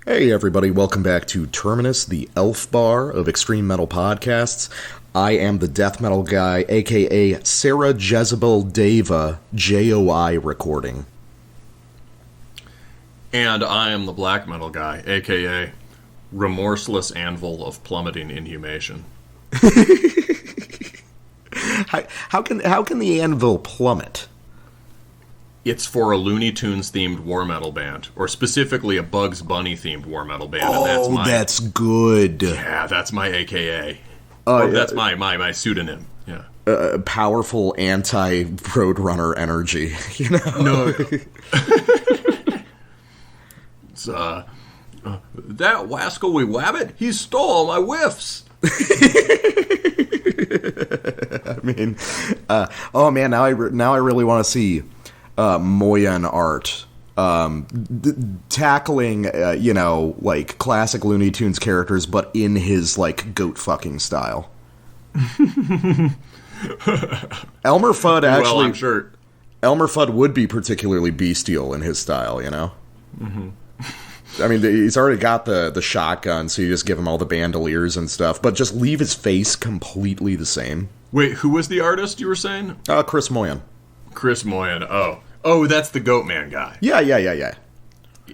Hey everybody, welcome back to Terminus, the elf bar of extreme metal podcasts. I am the death metal guy, aka Sarah Jezebel Deva, JOI recording. And I am the black metal guy, aka Remorseless Anvil of Plummeting Inhumation. How can the anvil plummet? It's for a Looney Tunes themed war metal band, or specifically a Bugs Bunny themed war metal band. And that's good. Yeah, that's my AKA. That's my pseudonym. Yeah. Powerful anti-Roadrunner energy, you know? No. It's, that wascally wabbit, he stole all my whiffs. I mean, oh man, now I really want to see Moyan art tackling, like classic Looney Tunes characters, but in his like goat fucking style. Elmer Fudd actually. Well, I'm sure Elmer Fudd would be particularly bestial in his style, you know. Mm-hmm. I mean, he's already got the shotgun, so you just give him all the bandoliers and stuff, but just leave his face completely the same. Wait, who was the artist you were saying? Chris Moyan. Chris Moyan. Oh, that's the Goatman guy. Yeah.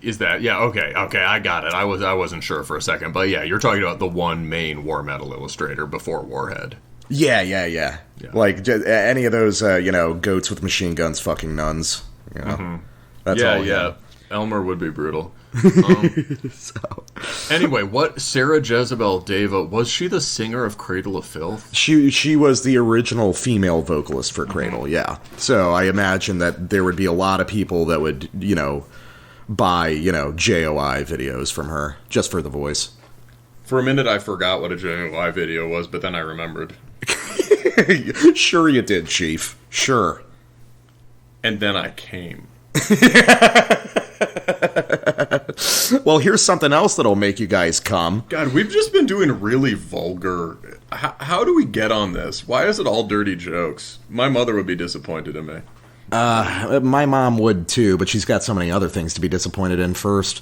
Is that? Yeah, okay, I got it. I wasn't sure for a second, but yeah, you're talking about the one main war metal illustrator before Warhead. Yeah. Like any of those, goats with machine guns fucking nuns. You know? Mm-hmm. That's all. Yeah. Elmer would be brutal. Anyway, what Sarah Jezebel Deva, was she the singer of Cradle of Filth? She was the original female vocalist for Cradle, yeah. So I imagine that there would be a lot of people that would, buy, JOI videos from her, just for the voice. For a minute I forgot what a JOI video was, but then I remembered. Sure you did, Chief. Sure. And then I came. Well, here's something else that'll make you guys come. God, we've just been doing really vulgar. How do we get on this? Why is it all dirty jokes? My mother would be disappointed in me. My mom would too, but she's got so many other things to be disappointed in first.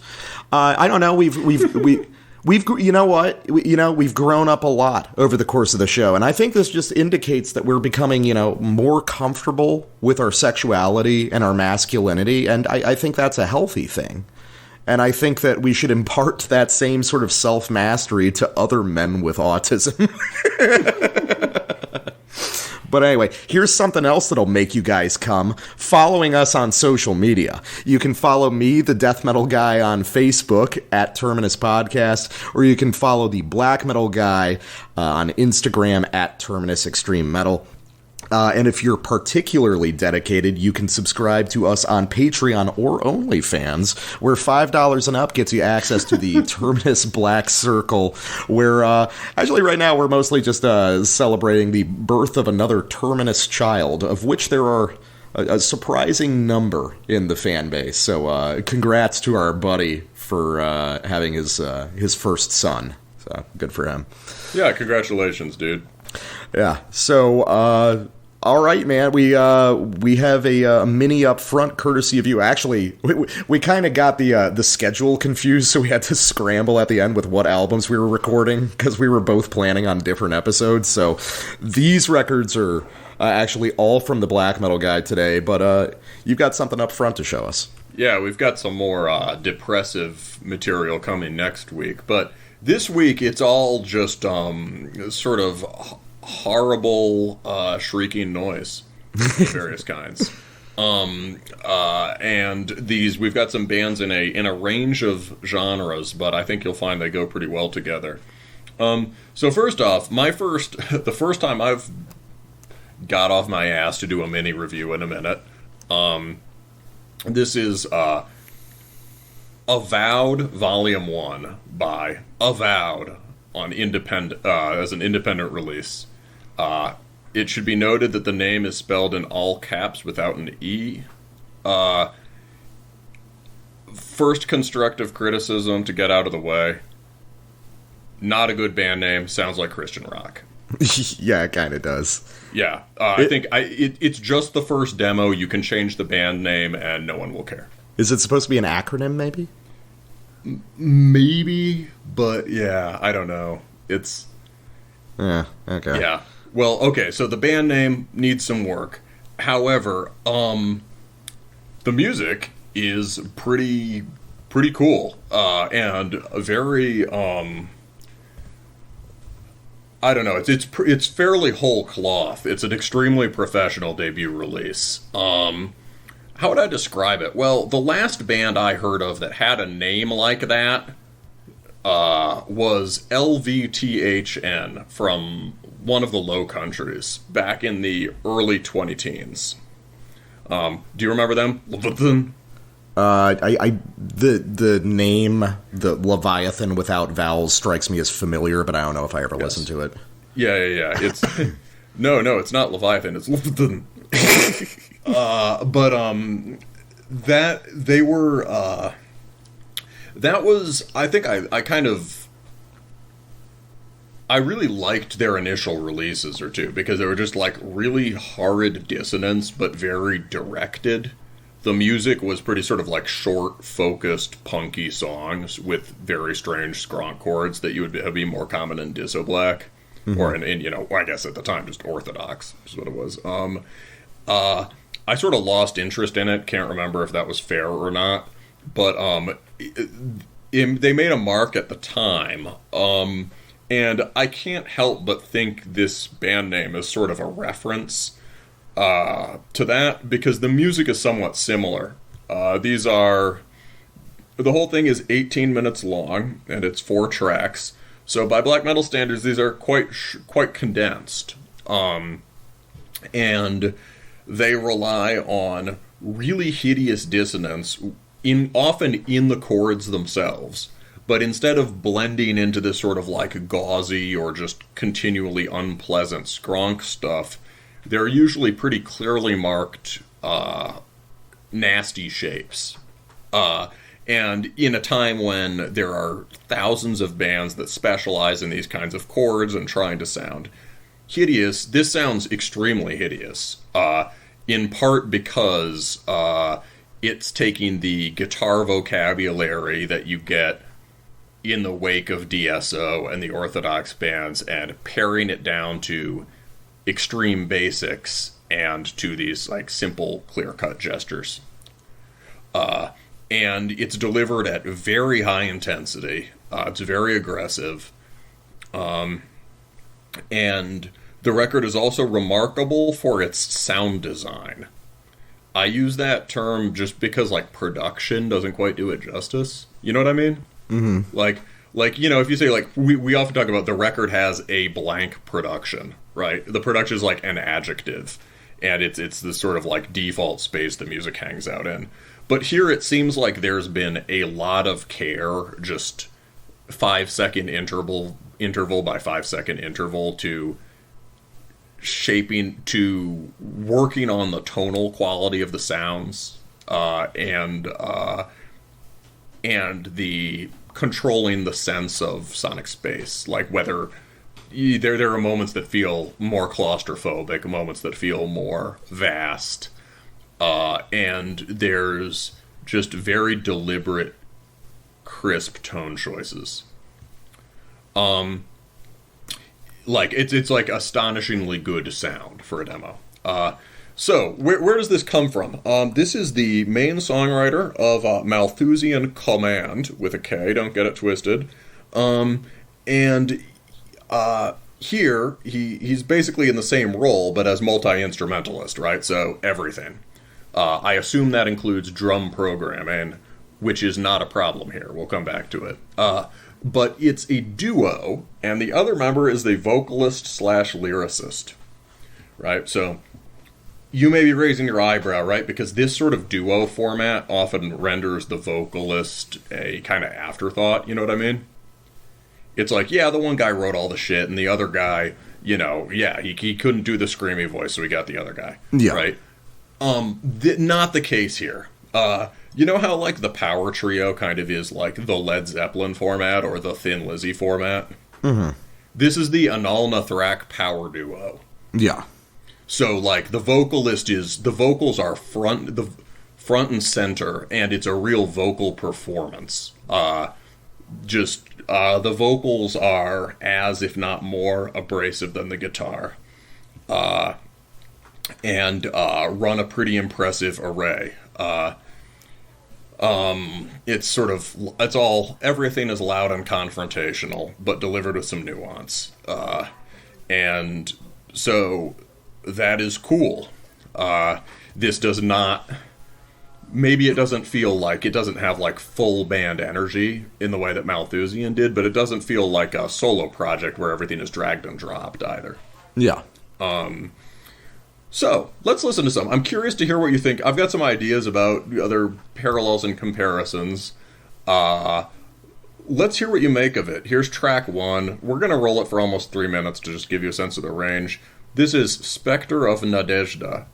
I don't know. We've you know what? We've grown up a lot over the course of the show, and I think this just indicates that we're becoming, more comfortable with our sexuality and our masculinity, and I think that's a healthy thing. And I think that we should impart that same sort of self-mastery to other men with autism. But anyway, here's something else that'll make you guys come. Following us on social media. You can follow me, the death metal guy, on Facebook at Terminus Podcast, or you can follow the black metal guy on Instagram at Terminus Extreme Metal. And if you're particularly dedicated, you can subscribe to us on Patreon or OnlyFans, where $5 and up gets you access to the Terminus Black Circle, where actually right now we're mostly just celebrating the birth of another Terminus child, of which there are a surprising number in the fan base. So congrats to our buddy for having his first son. So good for him. Yeah, congratulations, dude. Yeah, so, all right, man, we have a mini up front courtesy of you. Actually, we kind of got the schedule confused, so we had to scramble at the end with what albums we were recording, because we were both planning on different episodes. So these records are actually all from the Black Metal Guide today, but you've got something up front to show us. Yeah, we've got some more depressive material coming next week, but this week it's all just sort of horrible shrieking noise of various kinds. And we've got some bands in a range of genres, but I think you'll find they go pretty well together. So first off, the first time I've got off my ass to do a mini review in a minute. This is AVOWD Volume 1 by AVOWD on as an independent release. It should be noted that the name is spelled in all caps without an E. First constructive criticism to get out of the way. Not a good band name. Sounds like Christian rock. Yeah, it kind of does. Yeah, I think it's just the first demo. You can change the band name and no one will care. Is it supposed to be an acronym, maybe? Maybe, but yeah, I don't know. It's... Yeah, okay. Yeah. Well, okay, so the band name needs some work. However, the music is pretty cool, and very, I don't know, it's fairly whole cloth. It's an extremely professional debut release. How would I describe it? Well, the last band I heard of that had a name like that was LVTHN from one of the Low Countries back in the early 2010s. Do you remember them? The name, the Leviathan without vowels, strikes me as familiar, but I don't know if I ever listened to it. Yeah. It's no, it's not Leviathan. It's Leviathan. That they were. That was, I think, I really liked their initial releases or two because they were just like really horrid dissonance, but very directed. The music was pretty sort of like short, focused, punky songs with very strange skronk chords that you would be more common in Disso Black, or in I guess at the time just Orthodox is what it was. I sort of lost interest in it. Can't remember if that was fair or not, but they made a mark at the time. And I can't help but think this band name is sort of a reference to that, because the music is somewhat similar. The whole thing is 18 minutes long, and it's 4 tracks. So by black metal standards, these are quite condensed. And they rely on really hideous dissonance, often in the chords themselves. But instead of blending into this sort of like gauzy or just continually unpleasant skronk stuff, they're usually pretty clearly marked nasty shapes. And in a time when there are thousands of bands that specialize in these kinds of chords and trying to sound hideous, this sounds extremely hideous. In part because it's taking the guitar vocabulary that you get in the wake of DSO and the Orthodox bands and paring it down to extreme basics and to these like simple, clear-cut gestures. And it's delivered at very high intensity. It's very aggressive. And the record is also remarkable for its sound design. I use that term just because like production doesn't quite do it justice. You know what I mean? Mm-hmm. Like if you say like we often talk about the record has a blank production, right? The production is like an adjective, and it's this sort of like default space the music hangs out in. But here it seems like there's been a lot of care, just 5-second interval by 5-second interval to working on the tonal quality of the sounds, and the controlling the sense of sonic space, like whether there are moments that feel more claustrophobic, moments that feel more vast, and there's just very deliberate, crisp tone choices. Like it's like astonishingly good sound for a demo. So, where does this come from? This is the main songwriter of Malthusian Kommand, with a K, don't get it twisted. Here, he's basically in the same role, but as multi-instrumentalist, right? So, everything. I assume that includes drum programming, which is not a problem here. We'll come back to it. But it's a duo, and the other member is the vocalist/lyricist, right? So, you may be raising your eyebrow, right? Because this sort of duo format often renders the vocalist a kind of afterthought, you know what I mean? It's like, yeah, the one guy wrote all the shit, and the other guy, he couldn't do the screamy voice, so we got the other guy, right? Not the case here. You know how, like, the power trio kind of is like the Led Zeppelin format or the Thin Lizzy format? Mm-hmm. This is the Anal Nathrak power duo. Yeah. So, like, the vocals are front and center, and it's a real vocal performance. The vocals are as, if not more, abrasive than the guitar, and run a pretty impressive array. Everything is loud and confrontational, but delivered with some nuance. And so that is cool. This does not, maybe it doesn't feel like, it doesn't have like full band energy in the way that Malthusian did, but it doesn't feel like a solo project where everything is dragged and dropped either. Yeah. So, let's listen to some. I'm curious to hear what you think. I've got some ideas about other parallels and comparisons. Let's hear what you make of it. Here's track 1. We're going to roll it for almost 3 minutes to just give you a sense of the range. This is Spectre of Nadezhda.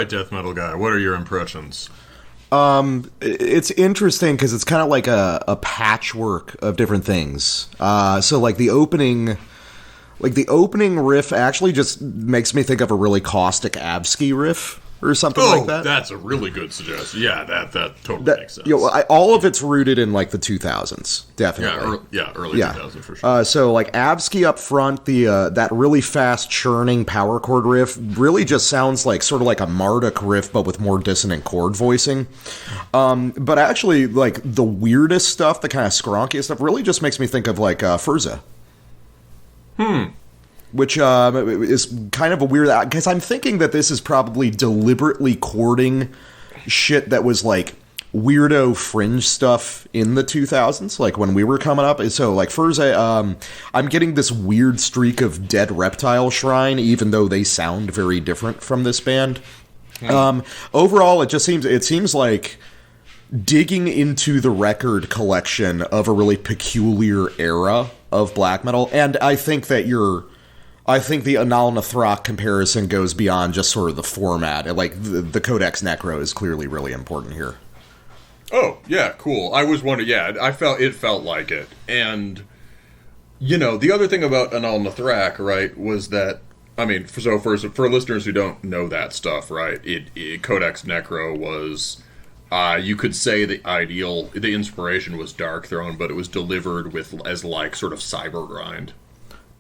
Death metal guy, what are your impressions? It's interesting because it's kind of like a patchwork of different things. So like the opening riff actually just makes me think of a really caustic AVOWD riff or something like that. That's a really good suggestion. Yeah, that totally makes sense. All of it's rooted in like the 2000s, definitely. Early 2000s for sure. So like AVOWD up front, that really fast churning power chord riff really just sounds like sort of like a Marduk riff, but with more dissonant chord voicing. But actually, like the weirdest stuff, the kind of skronkiest stuff, really just makes me think of like Furza. Which is kind of a weird... Because I'm thinking that this is probably deliberately chording shit that was, like, weirdo fringe stuff in the 2000s, like, when we were coming up. So, like, Furza, I'm getting this weird streak of Dead Reptile Shrine, even though they sound very different from this band. Overall, it seems like digging into the record collection of a really peculiar era of black metal, and I think that you're I think the Anal Nathrak comparison goes beyond just sort of the format. Like, the Codex Necro is clearly really important here. Oh, yeah, cool. I was wondering, it felt like it. And, the other thing about Anal Nathrak, right, was that, I mean, for listeners who don't know that stuff, right, Codex Necro was, you could say the inspiration was Darkthrone, but it was delivered as sort of cyber grind.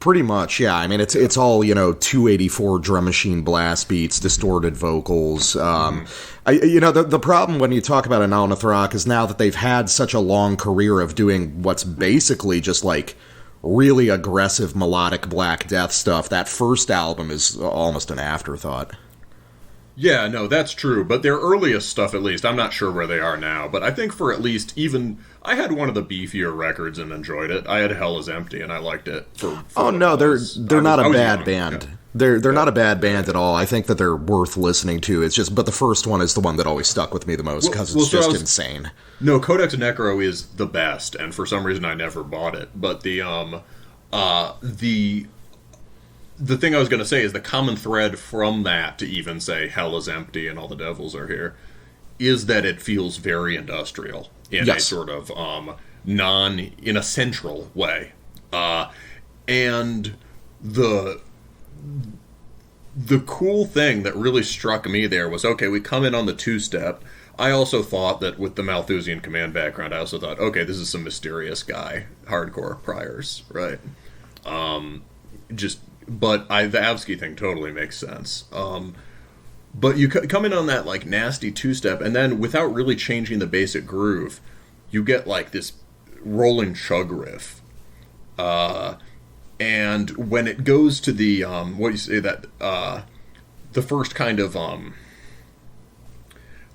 Pretty much, yeah. I mean, it's all, 284 drum machine blast beats, distorted vocals. The problem when you talk about Anal Nathrak is now that they've had such a long career of doing what's basically just, really aggressive melodic Black Death stuff, that first album is almost an afterthought. Yeah, no, that's true. But their earliest stuff, at least, I'm not sure where they are now. But I think for at least I had one of the beefier records and enjoyed it. I had Hell Is Empty, and I liked it. They're not a bad band. Yeah. They're not a bad band at all. I think that they're worth listening to. It's just, but the first one is the one that always stuck with me the most because it's insane. No, Codex Necro is the best, and for some reason I never bought it. But the thing I was going to say is the common thread from that to even say Hell Is Empty and All the Devils Are Here is that it feels very industrial in a sort of in a central way. And the cool thing that really struck me there was, okay, we come in on the two-step. I also thought that with the Malthusian Kommand background, I also thought, okay, this is some mysterious guy, hardcore priors, right? But the Avsky thing totally makes sense. But you come in on that nasty two-step, and then without really changing the basic groove, you get this rolling chug riff. And when it goes to the the first kind of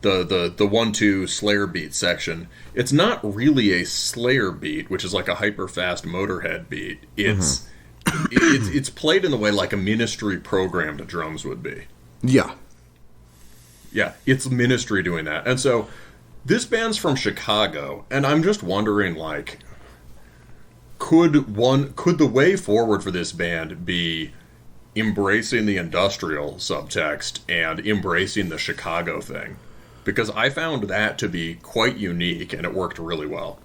the 1-2 Slayer beat section, it's not really a Slayer beat, which is like a hyper fast Motorhead beat. It's it's played in the way like a Ministry programmed drums would be. Yeah. Yeah, it's Ministry doing that. And so this band's from Chicago, and I'm just wondering, could the way forward for this band be embracing the industrial subtext and embracing the Chicago thing? Because I found that to be quite unique, and it worked really well.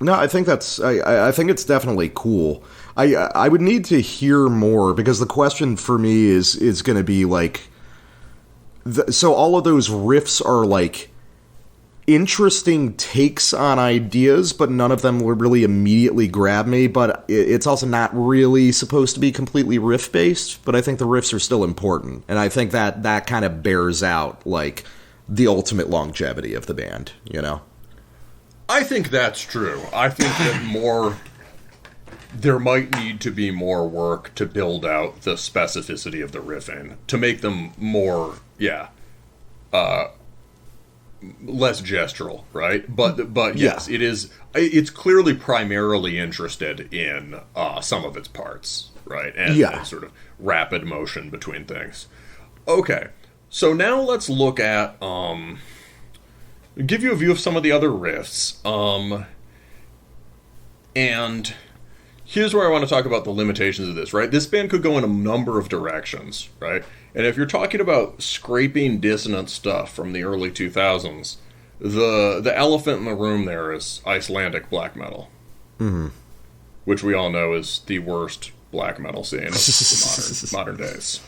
No, I think I think it's definitely cool. I would need to hear more, because the question for me is going to be so all of those riffs are interesting takes on ideas, but none of them would really immediately grab me. But it's also not really supposed to be completely riff based. But I think the riffs are still important, and I think that kind of bears out the ultimate longevity of the band. I think that's true. I think that there might need to be more work to build out the specificity of the riffing to make them more, less gestural, right? But yes, it's clearly primarily interested in some of its parts, right? And sort of rapid motion between things. Okay, so now let's look at give you a view of some of the other riffs. And here's where I want to talk about the limitations of this, right? This band could go in a number of directions, right? And if you're talking about scraping dissonant stuff from the early 2000s, the elephant in the room there is Icelandic black metal, which we all know is the worst black metal scene of the modern days.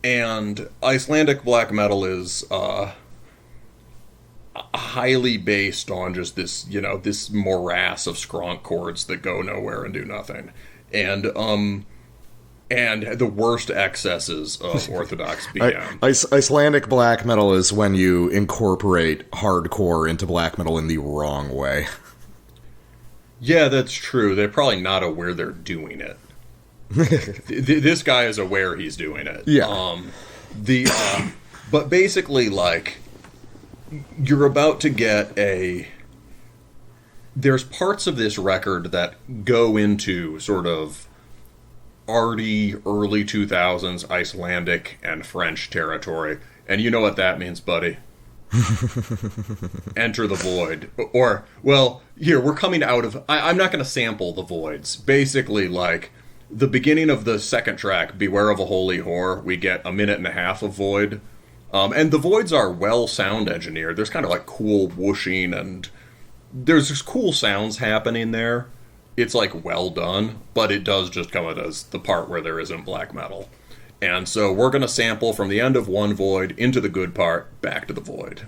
And Icelandic black metal is highly based on just this, this morass of skronk chords that go nowhere and do nothing. And the worst excesses of orthodox BM. Icelandic black metal is when you incorporate hardcore into black metal in the wrong way. Yeah, that's true. They're probably not aware they're doing it. This guy is aware he's doing it. Yeah. But basically, you're about to get there's parts of this record that go into sort of arty early 2000s Icelandic and French territory, and you know what that means, buddy. Enter the void. Or, well, here, we're coming out of... I'm not going to sample the voids. Basically, the beginning of the second track, Beware of a Holy Whore, we get a minute and a half of void. And the voids are well sound engineered. There's kind of like cool whooshing, and there's just cool sounds happening there. It's like well done, but it does just come out as the part where there isn't black metal. And so we're going to sample from the end of one void into the good part, back to the void.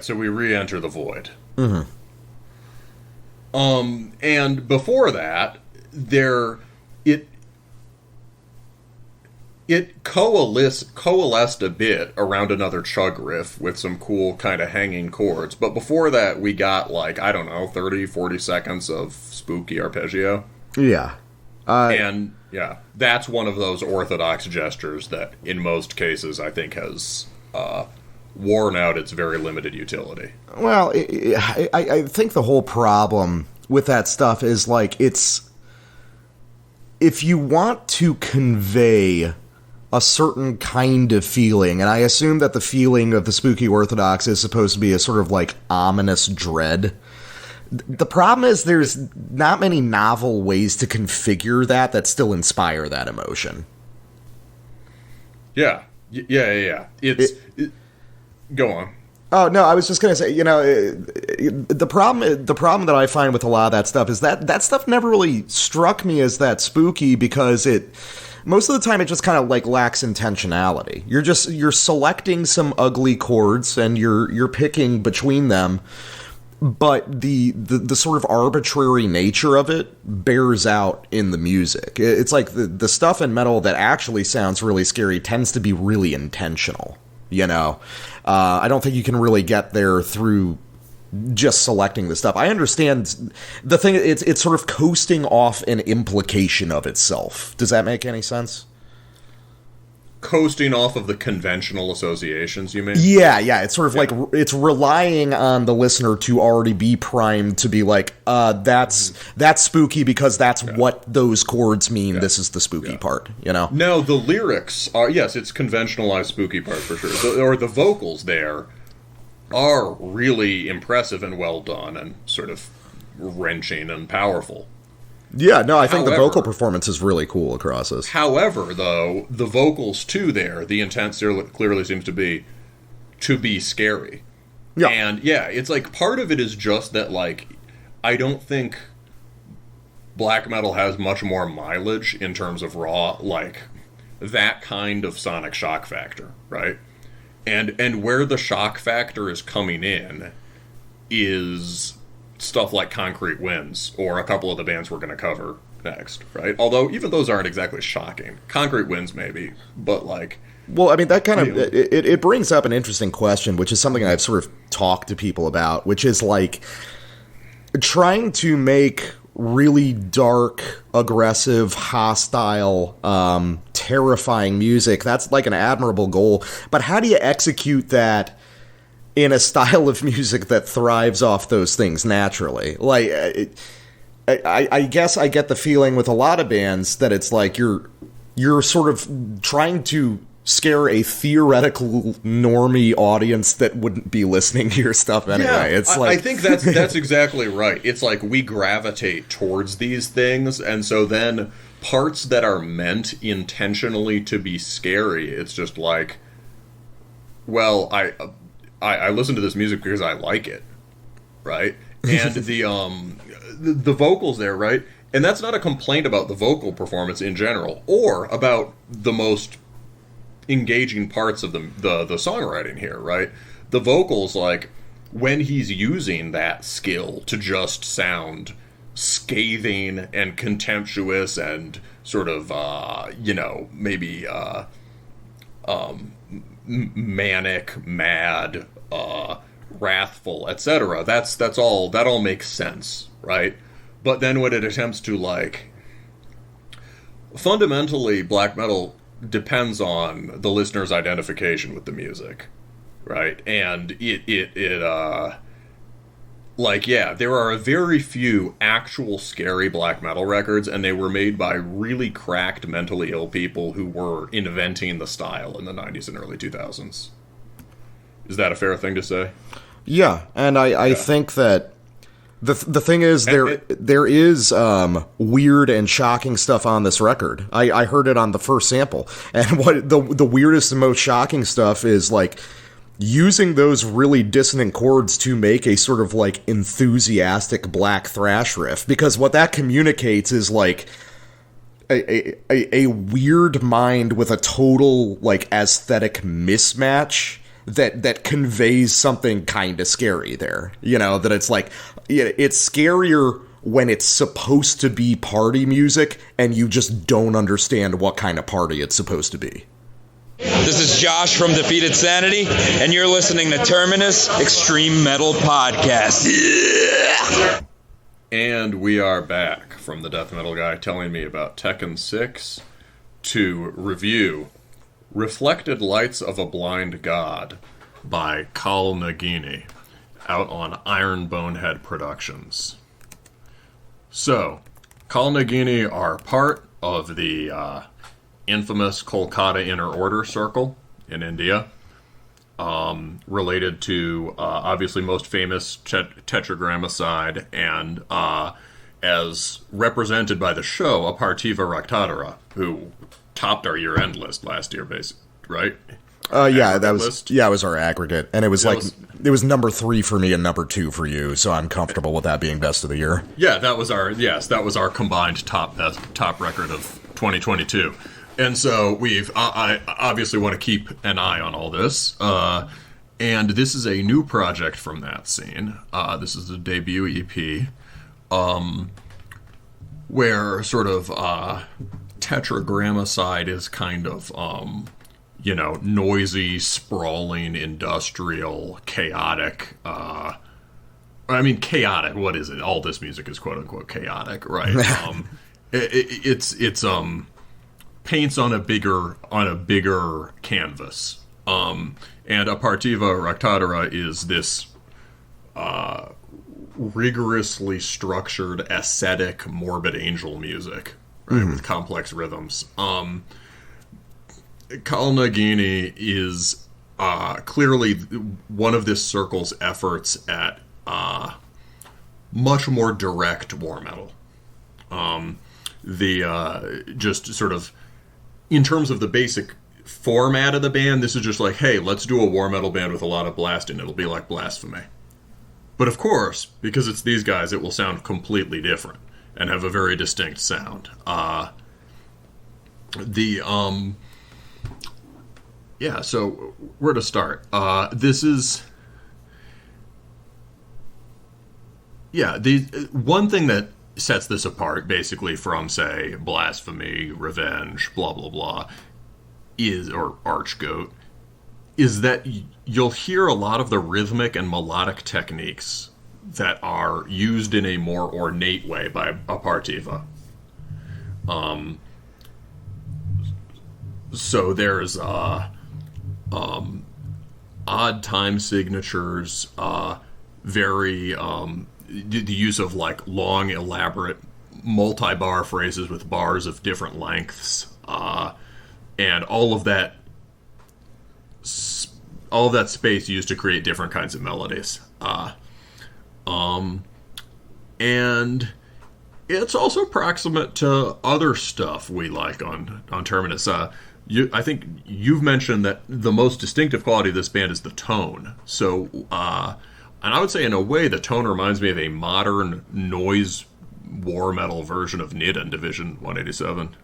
So we re-enter the void. Mm-hmm. And before that, it coalesced a bit around another chug riff with some cool kind of hanging chords. But before that, we got 30, 40 seconds of spooky arpeggio. Yeah. And yeah, that's one of those orthodox gestures that in most cases I think has worn out its very limited utility. Well, I think the whole problem with that stuff is it's if you want to convey a certain kind of feeling, and I assume that the feeling of the spooky orthodox is supposed to be a sort of ominous dread. The problem is there's not many novel ways to configure that still inspire that emotion. Yeah. Go on. Oh, no, I was just going to say, the problem that I find with a lot of that stuff is that stuff never really struck me as that spooky because most of the time it just kind of lacks intentionality. You're selecting some ugly chords and you're picking between them, but the sort of arbitrary nature of it bears out in the music. It's like the stuff in metal that actually sounds really scary tends to be really intentional. I don't think you can really get there through just selecting the stuff. I understand the thing. It's sort of coasting off an implication of itself. Does that make any sense? Coasting off of the conventional associations, you mean? Yeah. It's sort of it's relying on the listener to already be primed to be that's spooky because that's what those chords mean. Yeah. This is the spooky part, No, the lyrics are, yes, it's conventionalized spooky part for sure. The vocals there are really impressive and well done and sort of wrenching and powerful. Yeah, no, I think the vocal performance is really cool across this. However, though, the vocals too there, the intent clearly seems to be scary. Yeah. And yeah, it's like part of it is just that, like, I don't think black metal has much more mileage in terms of raw, like, that kind of sonic shock factor, right? And where the shock factor is coming in is stuff like Concrete Winds, or a couple of the bands we're going to cover next, right? Although even those aren't exactly shocking. Concrete Winds maybe, but like... Well, I mean, that kind of... It brings up an interesting question, which is something I've sort of talked to people about, which is like trying to make really dark, aggressive, hostile, terrifying music. That's like an admirable goal. But how do you execute that in a style of music that thrives off those things naturally? Like, I guess I get the feeling with a lot of bands that it's like you're sort of trying to scare a theoretical normie audience that wouldn't be listening to your stuff anyway. Yeah, it's like I think that's exactly right. It's like we gravitate towards these things, and so then parts that are meant intentionally to be scary, it's just like, well, I listen to this music because I like it, right? And the vocals there, right? And that's not a complaint about the vocal performance in general, or about the most engaging parts of the songwriting here, right? The vocals, like, when he's using that skill to just sound scathing and contemptuous and sort of, maybe manic, mad, wrathful, etc. That all makes sense, right? But then when it attempts to, like, fundamentally, black metal depends on the listener's identification with the music, right? And there are a very few actual scary black metal records, and they were made by really cracked, mentally ill people who were inventing the style in the 90s and early 2000s. Is that a fair thing to say? Yeah, and I think that the thing is, there is weird and shocking stuff on this record. I heard it on the first sample, and what the weirdest and most shocking stuff is, like, using those really dissonant chords to make a sort of, like, enthusiastic black thrash riff, because what that communicates is, like, a weird mind with a total, like, aesthetic mismatch that conveys something kind of scary there. You know, that it's like, it's scarier when it's supposed to be party music and you just don't understand what kind of party it's supposed to be. This is Josh from Defeated Sanity, and you're listening to Terminus Extreme Metal Podcast. And we are back from the death metal guy telling me about Tekken 6 to review Reflected Lights of a Blind God by Kaal Nagini, out on Iron Bonehead Productions. So, Kaal Nagini are part of the infamous Kolkata Inner Order circle in India, related to obviously most famous Tetragrammaton, and as represented by the show, Apartiva Raktatara, who topped our year-end list last year, basically, right? It was our aggregate, and it was it was number 3 for me and number 2 for you, so I'm comfortable with that being best of the year. Yeah, that was our combined top record of 2022, and so I obviously want to keep an eye on all this, and this is a new project from that scene. This is the debut EP, where sort of Tetragrammaton is kind of noisy, sprawling, industrial, chaotic. Chaotic. What is it? All this music is quote unquote chaotic, right? It's paints on a bigger canvas. And Apartiva Raktatara is this rigorously structured, ascetic, morbid angel music, right, with complex rhythms. Kaal Nagini is clearly one of this circle's efforts at much more direct war metal. Just sort of, in terms of the basic format of the band, this is just like, hey, let's do a war metal band with a lot of blasting. It'll be like Blasphemy. But of course, because it's these guys, it will sound completely different and have a very distinct sound. Yeah, so where to start? One thing that sets this apart, basically, from, say, Blasphemy, Revenge, blah, blah, blah, or Archgoat, is that you'll hear a lot of the rhythmic and melodic techniques that are used in a more ornate way by Apartiva. So there's odd time signatures, the use of like long, elaborate multi-bar phrases with bars of different lengths, and all of that space used to create different kinds of melodies. And it's also proximate to other stuff we like on Terminus. I think you've mentioned that the most distinctive quality of this band is the tone. So, and I would say in a way the tone reminds me of a modern noise war metal version of Nidden Division 187.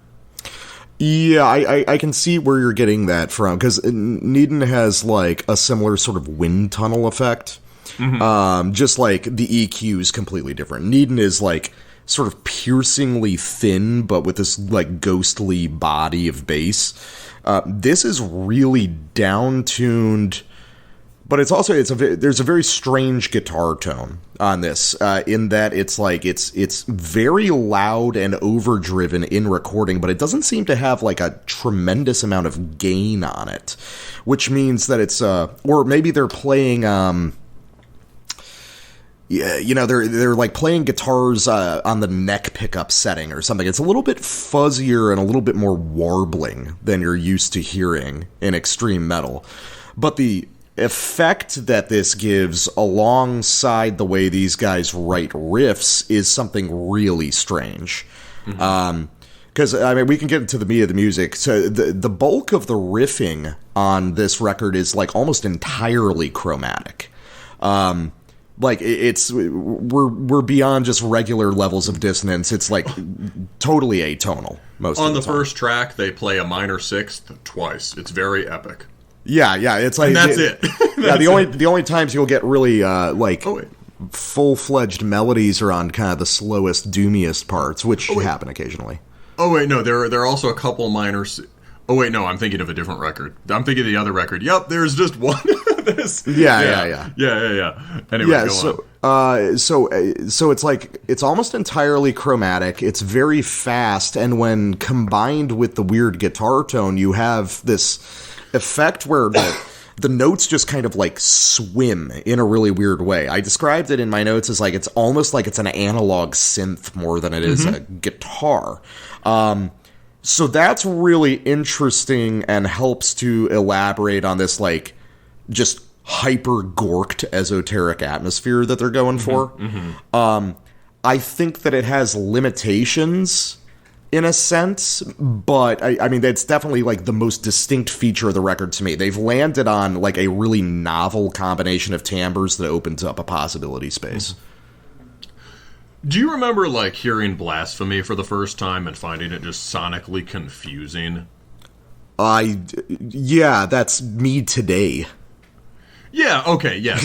Yeah, I can see where you're getting that from, because Nidden has like a similar sort of wind tunnel effect. Mm-hmm. Just like the EQ is completely different. Nidden is like sort of piercingly thin, but with this like ghostly body of bass. This is really down-tuned, but there's a very strange guitar tone on this, in that it's very loud and overdriven in recording, but it doesn't seem to have like a tremendous amount of gain on it, which means that it's or maybe they're playing they're like playing guitars on the neck pickup setting or something. It's a little bit fuzzier and a little bit more warbling than you're used to hearing in extreme metal. But the effect that this gives alongside the way these guys write riffs is something really strange. Mm-hmm. Because, I mean, we can get into the meat of the music. So the bulk of the riffing on this record is like almost entirely chromatic. Like we're beyond just regular levels of dissonance. It's like totally atonal most of the time. On the first track, they play a minor sixth twice. It's very epic. Yeah, it's like, and that's it. The only times you'll get really full-fledged melodies are on kind of the slowest, doomiest parts, which happen occasionally. Oh wait, no, there are also a couple minor. Oh wait, no, I'm thinking of a different record. I'm thinking of the other record. Yep, there's just one. Yeah. Anyway, go on. So it's like it's almost entirely chromatic. It's very fast, and when combined with the weird guitar tone, you have this effect where the notes just kind of like swim in a really weird way. I described it in my notes as like it's almost like it's an analog synth more than it is a guitar. So that's really interesting and helps to elaborate on this like just hyper gorked esoteric atmosphere that they're going for. I think that it has limitations in a sense, but I mean, that's definitely like the most distinct feature of the record to me. They've landed on like a really novel combination of timbres that opens up a possibility space. Do you remember like hearing Blasphemy for the first time and finding it just sonically confusing? Yeah, that's me today. Yeah, okay, yes.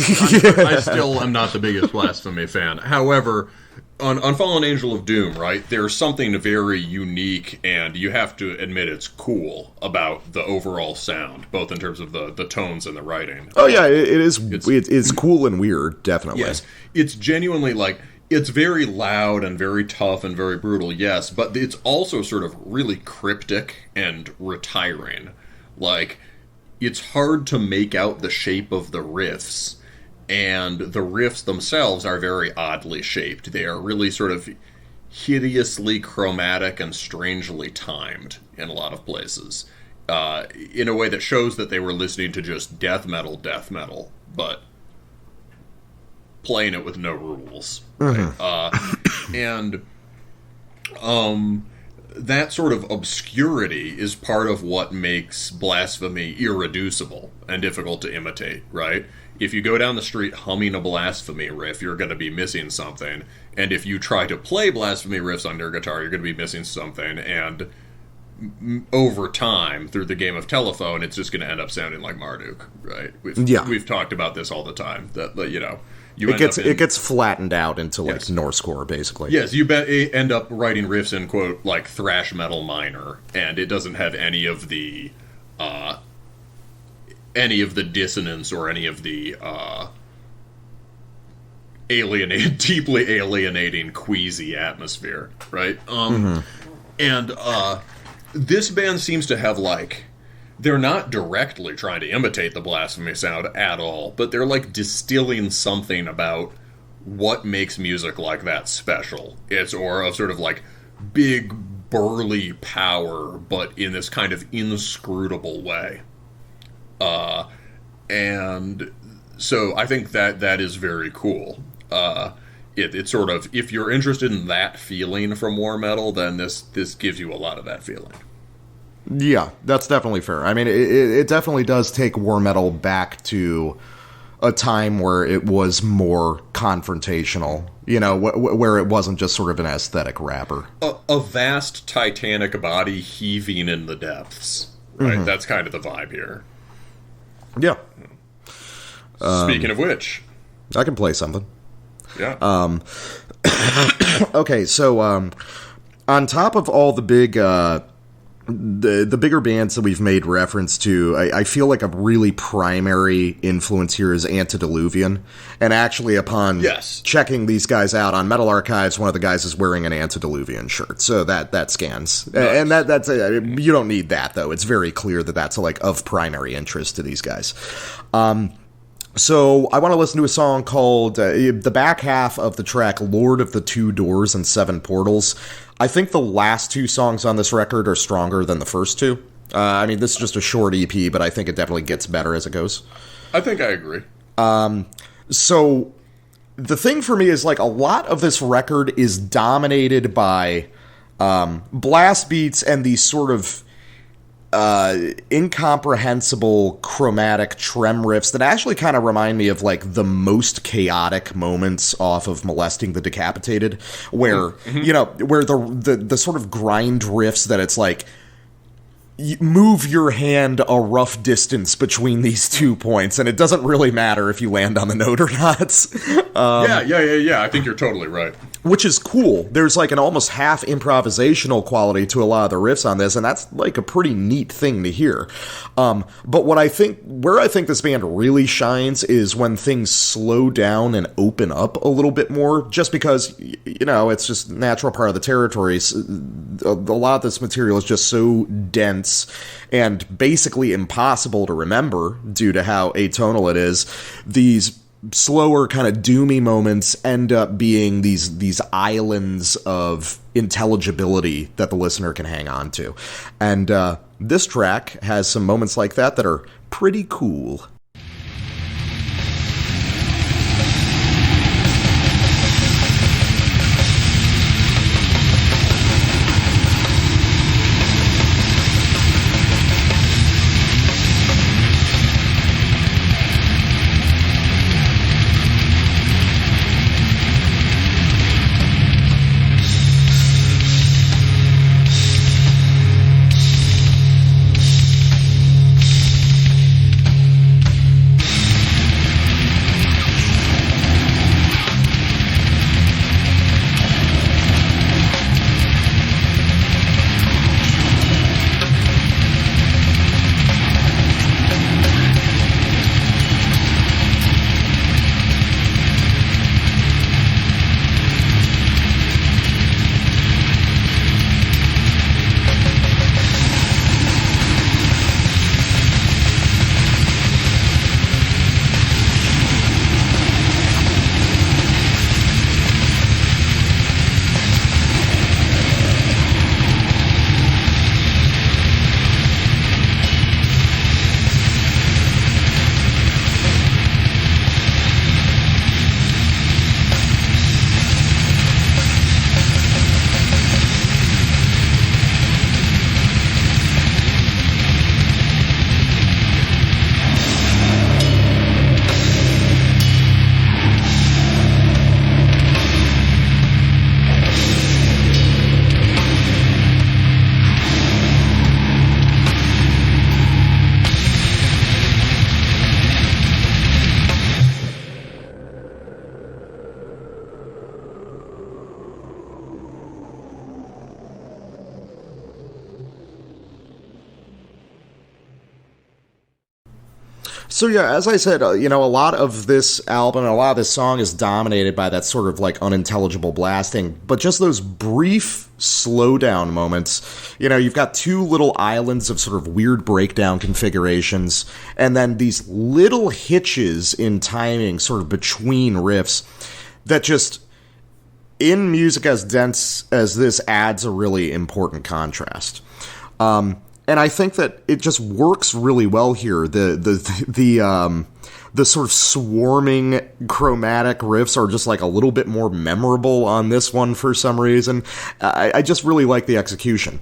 I still am not the biggest Blasphemy fan. However, on Fallen Angel of Doom, right, there's something very unique, and you have to admit it's cool about the overall sound, both in terms of the tones and the writing. Oh, yeah, it is. It's cool and weird, definitely. Yes, it's genuinely like, it's very loud and very tough and very brutal, yes, but it's also sort of really cryptic and retiring. Like, it's hard to make out the shape of the riffs, and the riffs themselves are very oddly shaped. They are really sort of hideously chromatic and strangely timed in a lot of places, in a way that shows that they were listening to just death metal, but playing it with no rules. Right? that sort of obscurity is part of what makes blasphemy irreducible and difficult to imitate, right? If you go down the street humming a blasphemy riff, you're going to be missing something. And if you try to play blasphemy riffs on your guitar, you're going to be missing something. And over time, through the game of telephone, it's just going to end up sounding like Marduk, right? We've talked about this all the time. That it gets flattened out into like Norse core, basically. Yes, you end up writing riffs in quote like thrash metal minor, and it doesn't have any of the dissonance or any of the deeply alienating, queasy atmosphere, right? And this band seems to have, like, they're not directly trying to imitate the blasphemy sound at all, but they're, like, distilling something about what makes music like that special. It's or a sort of, like, big, burly power, but in this kind of inscrutable way. And so I think that is very cool. It's sort of, if you're interested in that feeling from war metal, then this gives you a lot of that feeling. Yeah, that's definitely fair. I mean, it definitely does take war metal back to a time where it was more confrontational, you know, where it wasn't just sort of an aesthetic rapper. A vast titanic body heaving in the depths, right? That's kind of the vibe here. Yeah. Speaking of which, I can play something. Yeah. Okay, so on top of all the big the bigger bands that we've made reference to, I feel like a really primary influence here is Antediluvian. And actually, upon checking these guys out on Metal Archives, one of the guys is wearing an Antediluvian shirt, so that scans. Nice. And that's you don't need that, though. It's very clear that that's like of primary interest to these guys. So I want to listen to a song called the back half of the track, Lord of the Two Doors and Seven Portals. I think the last two songs on this record are stronger than the first two. I mean, this is just a short EP, but I think it definitely gets better as it goes. I think I agree. So the thing for me is, like, a lot of this record is dominated by blast beats and these sort of incomprehensible chromatic trem riffs that actually kind of remind me of like the most chaotic moments off of Molesting the Decapitated, where you know, where the sort of grind riffs that it's like, move your hand a rough distance between these 2 points, and it doesn't really matter if you land on the note or not. Yeah. I think you're totally right. Which is cool. There's like an almost half improvisational quality to a lot of the riffs on this, and that's like a pretty neat thing to hear. But where I think this band really shines is when things slow down and open up a little bit more, just because, you know, it's just natural part of the territories. A lot of this material is just so dense and basically impossible to remember due to how atonal it is. These slower kind of doomy moments end up being these islands of intelligibility that the listener can hang on to. And this track has some moments like that are pretty cool. So yeah, as I said, a lot of this album and a lot of this song is dominated by that sort of like unintelligible blasting, but just those brief slowdown moments. You've got two little islands of sort of weird breakdown configurations, and then these little hitches in timing sort of between riffs that just, in music as dense as this, adds a really important contrast. And I think that it just works really well here. The sort of swarming chromatic riffs are just like a little bit more memorable on this one for some reason. I just really like the execution.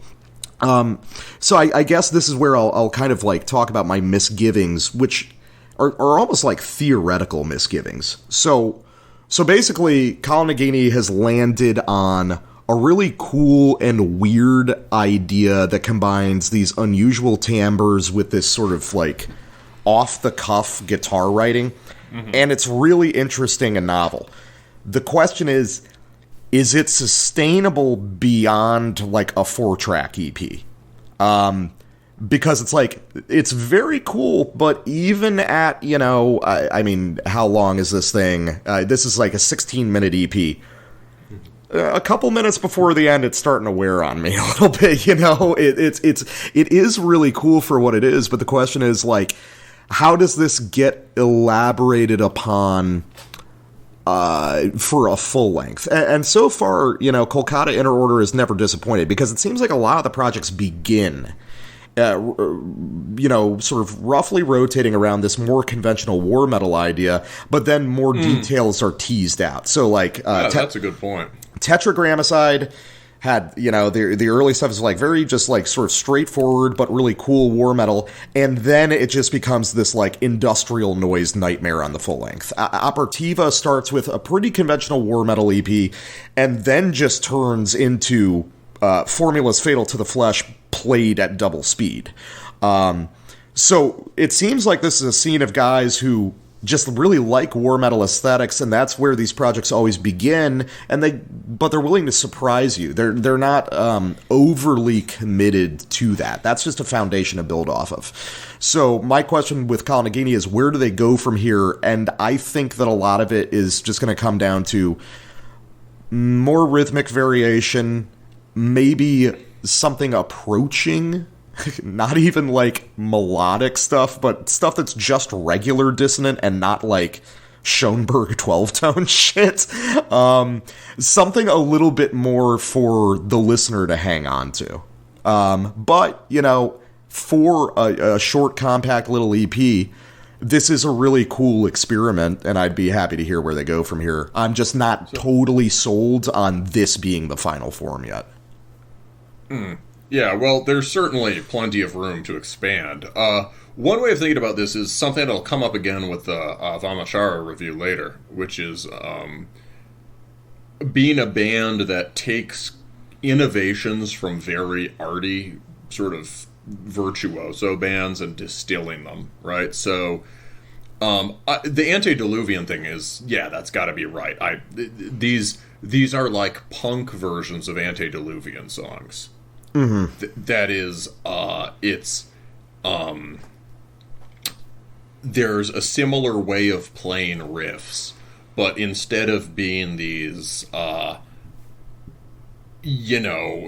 So I guess this is where I'll kind of like talk about my misgivings, which are almost like theoretical misgivings. So basically, Kaal Nagini has landed on a really cool and weird idea that combines these unusual timbres with this sort of like off-the-cuff guitar writing, and it's really interesting and novel. The question is it sustainable beyond like a 4-track EP? Because it's like, it's very cool, but even at, I mean, how long is this thing? This is like a 16-minute EP. A couple minutes before the end, it's starting to wear on me a little bit. It is really cool for what it is, but the question is like, how does this get elaborated upon for a full length? And so far, Kolkata Inner Order has never disappointed, because it seems like a lot of the projects begin, sort of roughly rotating around this more conventional war metal idea, but then more details are teased out. So like, that's a good point. Tetragrammaticide had, the early stuff is like very just like sort of straightforward but really cool war metal, and then it just becomes this like industrial noise nightmare on the full length. Apertiva starts with a pretty conventional war metal EP, and then just turns into formulas fatal to the flesh played at double speed. So it seems like this is a scene of guys who just really like war metal aesthetics, and that's where these projects always begin. But they're willing to surprise you. They're not overly committed to that. That's just a foundation to build off of. So my question with Kaal Nagini is, where do they go from here? And I think that a lot of it is just going to come down to more rhythmic variation, maybe something approaching, not even like melodic stuff, but stuff that's just regular dissonant and not like Schoenberg 12-tone shit. Something a little bit more for the listener to hang on to. But, for a short, compact little EP, this is a really cool experiment, and I'd be happy to hear where they go from here. I'm just not totally sold on this being the final form yet. Yeah, well, there's certainly plenty of room to expand. One way of thinking about this is something that'll come up again with the Vamachara review later, which is being a band that takes innovations from very arty, sort of virtuoso bands and distilling them, right? So the Antediluvian thing is, yeah, that's got to be right. These are like punk versions of Antediluvian songs. That is, there's a similar way of playing riffs, but instead of being these,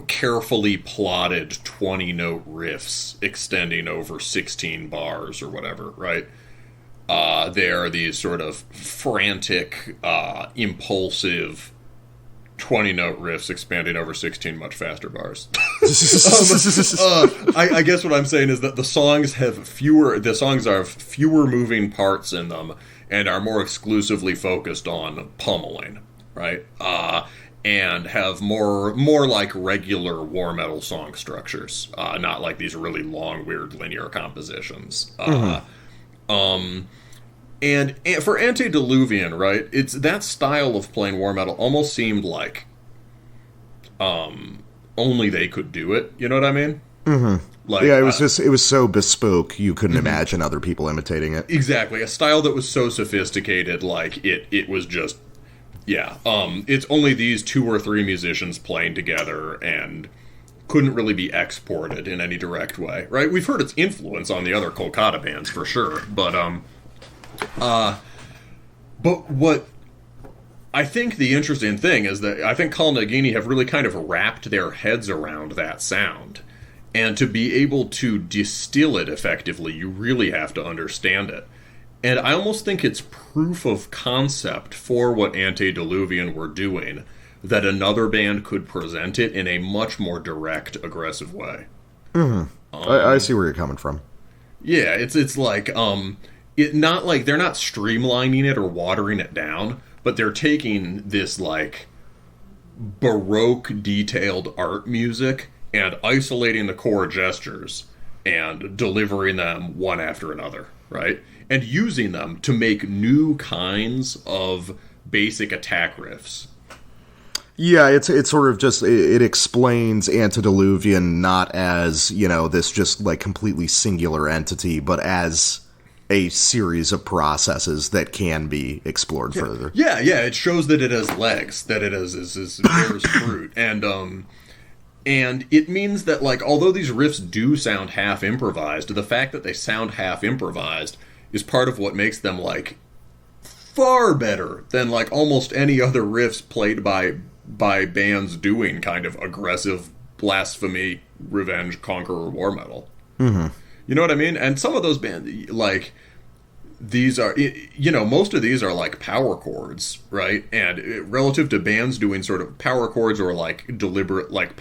carefully plotted 20-note riffs extending over 16 bars or whatever, right? There are these sort of frantic, impulsive 20-note riffs expanding over 16 much faster bars. I guess what I'm saying is that the songs have fewer moving parts in them and are more exclusively focused on pummeling, right? And have more like regular war metal song structures, not like these really long, weird linear compositions. And for Antediluvian, right, it's that style of playing war metal almost seemed like only they could do it. You know what I mean? Like, yeah, it was so bespoke you couldn't imagine other people imitating it. Exactly, a style that was so sophisticated, like it was just, yeah. It's only these 2 or 3 musicians playing together and couldn't really be exported in any direct way, right? We've heard its influence on the other Kolkata bands for sure, but what I think the interesting thing is that I think Kaal Nagini have really kind of wrapped their heads around that sound. And to be able to distill it effectively, you really have to understand it. And I almost think it's proof of concept for what Antediluvian were doing, that another band could present it in a much more direct, aggressive way. Mm-hmm. I see where you're coming from. Yeah, it's like, not like they're not streamlining it or watering it down, but they're taking this, like, Baroque detailed art music and isolating the core gestures and delivering them one after another, right? And using them to make new kinds of basic attack riffs. Yeah, it's sort of just, it explains Antediluvian not as, this just, like, completely singular entity, but as a series of processes that can be explored further. Yeah, it shows that it has legs, that it bears fruit, and it means that, like, although these riffs do sound half improvised, the fact that they sound half improvised is part of what makes them, like, far better than, like, almost any other riffs played by bands doing kind of aggressive blasphemy, revenge, conqueror, war metal. Mm-hmm. You know what I mean? And some of those bands, like, these are, most of these are, like, power chords, right? And relative to bands doing sort of power chords or, like, deliberate, like,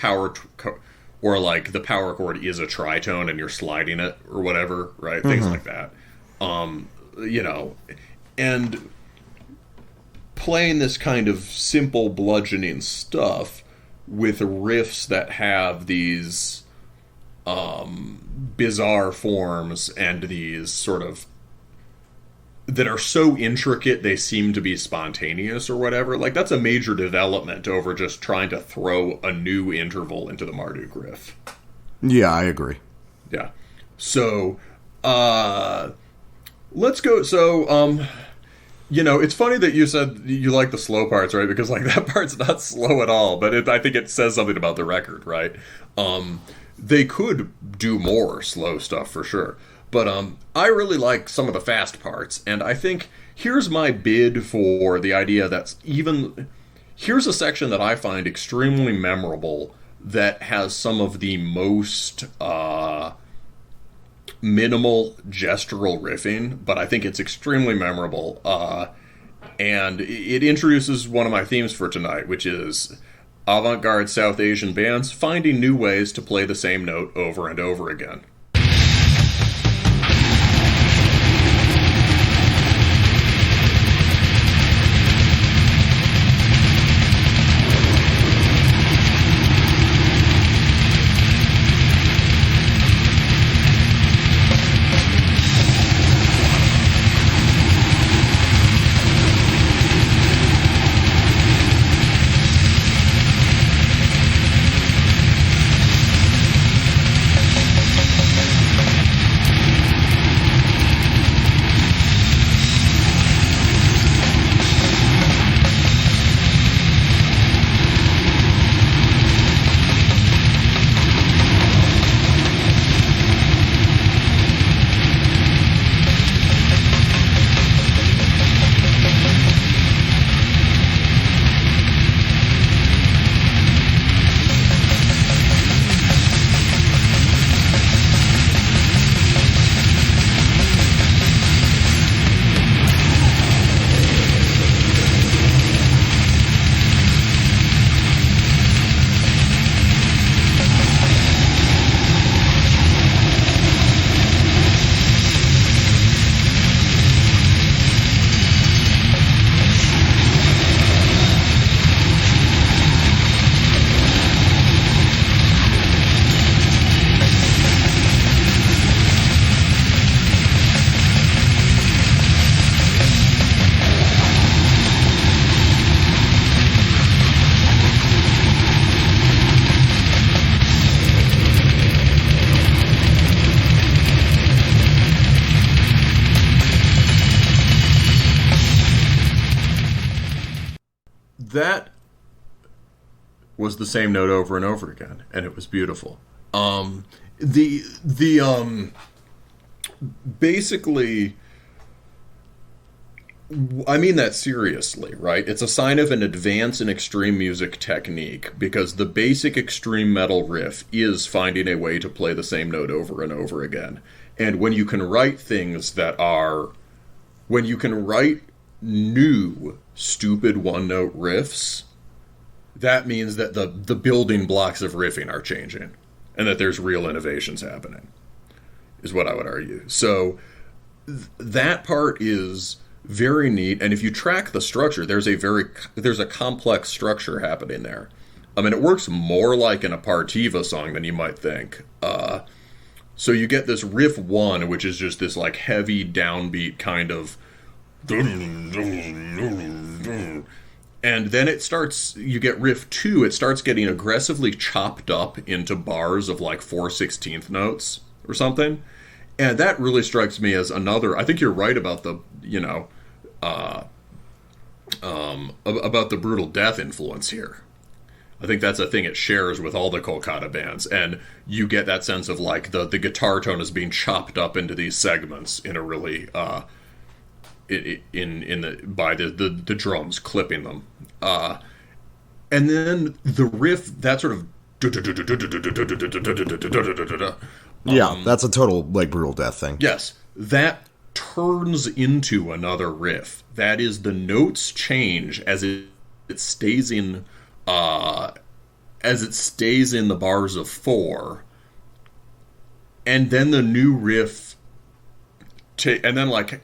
or, like, the power chord is a tritone and you're sliding it or whatever, right? Mm-hmm. Things like that. And playing this kind of simple bludgeoning stuff with riffs that have these bizarre forms and these sort of that are so intricate they seem to be spontaneous or whatever, like, that's a major development over just trying to throw a new interval into the Marduk riff. Yeah, I agree. Yeah. So let's go. So it's funny that you said you like the slow parts, right? Because, like, that part's not slow at all, but I think it says something about the record, right? They could do more slow stuff for sure. But I really like some of the fast parts, and I think here's my bid for the idea that's here's a section that I find extremely memorable that has some of the most minimal gestural riffing, but I think it's extremely memorable. And it introduces one of my themes for tonight, which is avant-garde South Asian bands finding new ways to play the same note over and over again. was the same note over and over again, and it was beautiful. Basically, I mean that seriously, right? It's a sign of an advance in extreme music technique, because the basic extreme metal riff is finding a way to play the same note over and over again. And when you can write new, stupid one-note riffs, that means that the building blocks of riffing are changing, and that there's real innovations happening, is what I would argue. So that part is very neat, and if you track the structure, there's a complex structure happening there. I mean, it works more like an Apartiva song than you might think. So you get this riff 1, which is just this like heavy downbeat kind of, and then you get riff 2, it starts getting aggressively chopped up into bars of like 4/16 notes or something. And that really strikes me as another, I think you're right about the, about the brutal death influence here. I think that's a thing it shares with all the Kolkata bands, and you get that sense of like the guitar tone is being chopped up into these segments in a really by the drums clipping them, and then the riff, that sort of that's a total like brutal death thing. Yes, that turns into another riff. That is, the notes change as it stays in the bars of 4, and then the new riff and then like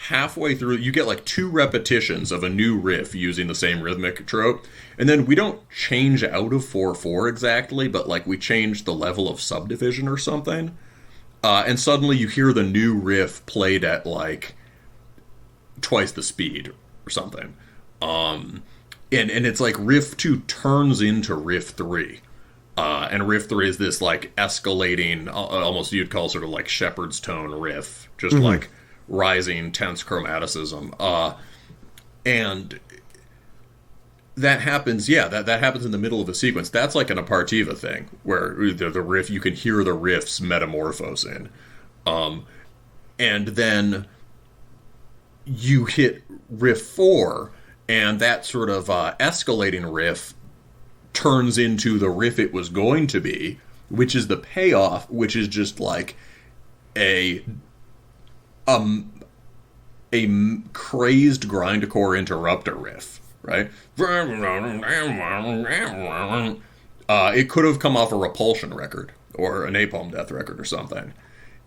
halfway through you get like 2 repetitions of a new riff using the same rhythmic trope, and then we don't change out of 4/4 exactly, but like we change the level of subdivision or something, and suddenly you hear the new riff played at like twice the speed or something, and it's like riff 2 turns into riff 3, and riff 3 is this like escalating, almost you'd call sort of like shepherd's tone riff, just like rising tense chromaticism, and that happens. That happens in the middle of a sequence. That's like an Apartiva thing, where the riff, you can hear the riffs metamorphose in, and then you hit riff 4, and that sort of escalating riff turns into the riff it was going to be, which is the payoff, which is just like a crazed grindcore interrupter riff, right? It could have come off a Repulsion record or a Napalm Death record or something.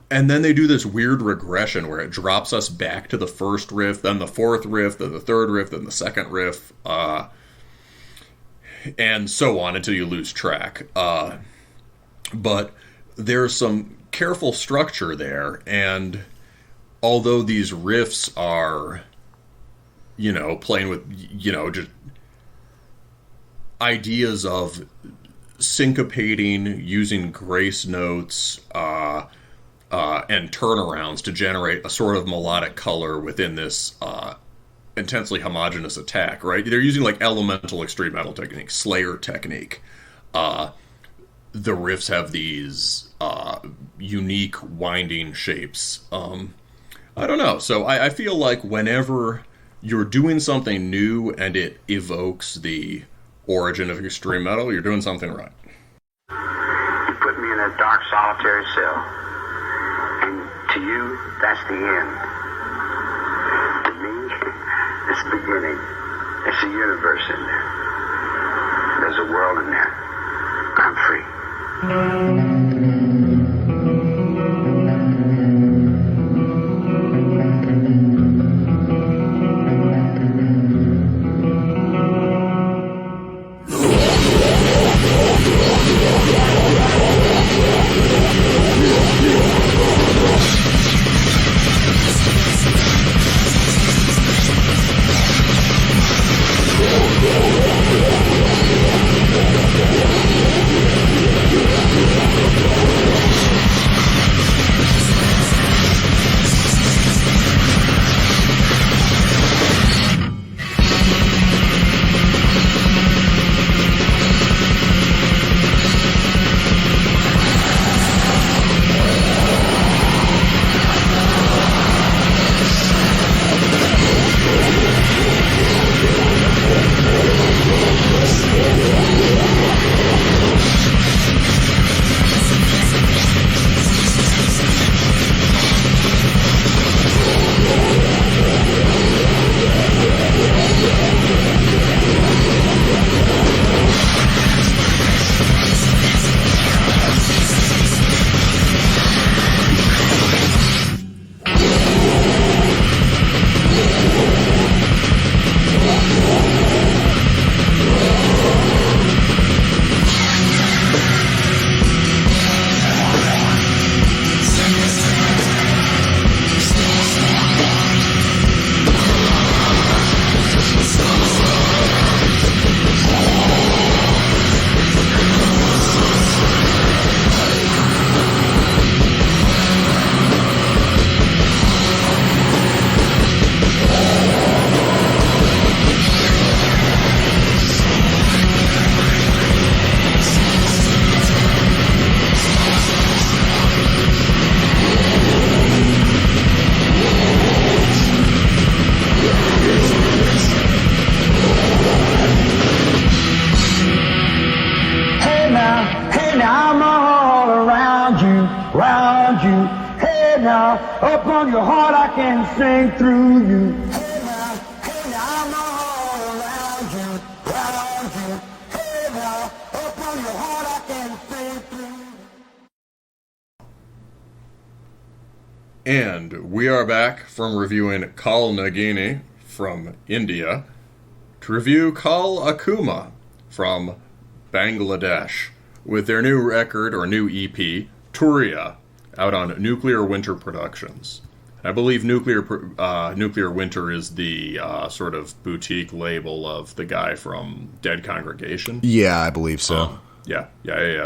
And then they do this weird regression where it drops us back to the first riff, then the 4th riff, then the 3rd riff, then the 2nd riff, and so on until you lose track. But there's some careful structure there, and although these riffs are, playing with, just ideas of syncopating, using grace notes, and turnarounds to generate a sort of melodic color within this intensely homogeneous attack, right? They're using like elemental extreme metal technique, Slayer technique. The riffs have these unique winding shapes. I don't know. So I feel like whenever you're doing something new and it evokes the origin of extreme metal, you're doing something right. You put me in a dark, solitary cell. And to you, that's the end. To me, it's the beginning. It's a universe in there. There's a world in there. I'm free. now, up on your heart I can sing through you. Hey now, I'm all around you, around you. Hey now, up on your heart I can sing through you. And we are back from reviewing Kaal Nagini from India to review Kaal Akuma from Bangladesh with their new record, or new EP, Turiya, out on Nuclear Winter Productions. I believe Nuclear Winter is the sort of boutique label of the guy from Dead Congregation. Yeah, I believe so. Yeah.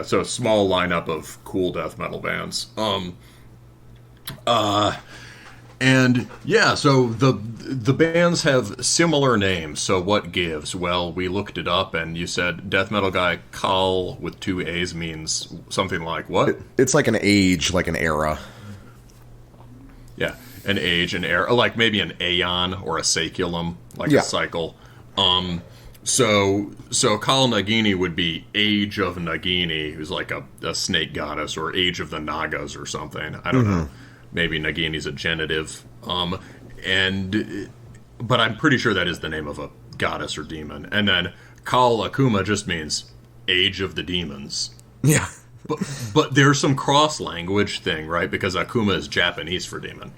So a small lineup of cool death metal bands. And yeah, so the bands have similar names, so what gives? Well, we looked it up, and you said death metal guy Kaal with 2 A's means something like what? It's like an age, like an era. Yeah, an age, an era, like maybe an aeon or a saeculum, like a cycle. So Kaal Nagini would be Age of Nagini, who's like a snake goddess, or Age of the Nagas or something. I don't know. Maybe Nagini's a genitive. But I'm pretty sure that is the name of a goddess or demon. And then Kaal Akuma just means Age of the Demons. Yeah. But there's some cross-language thing, right? Because Akuma is Japanese for demon.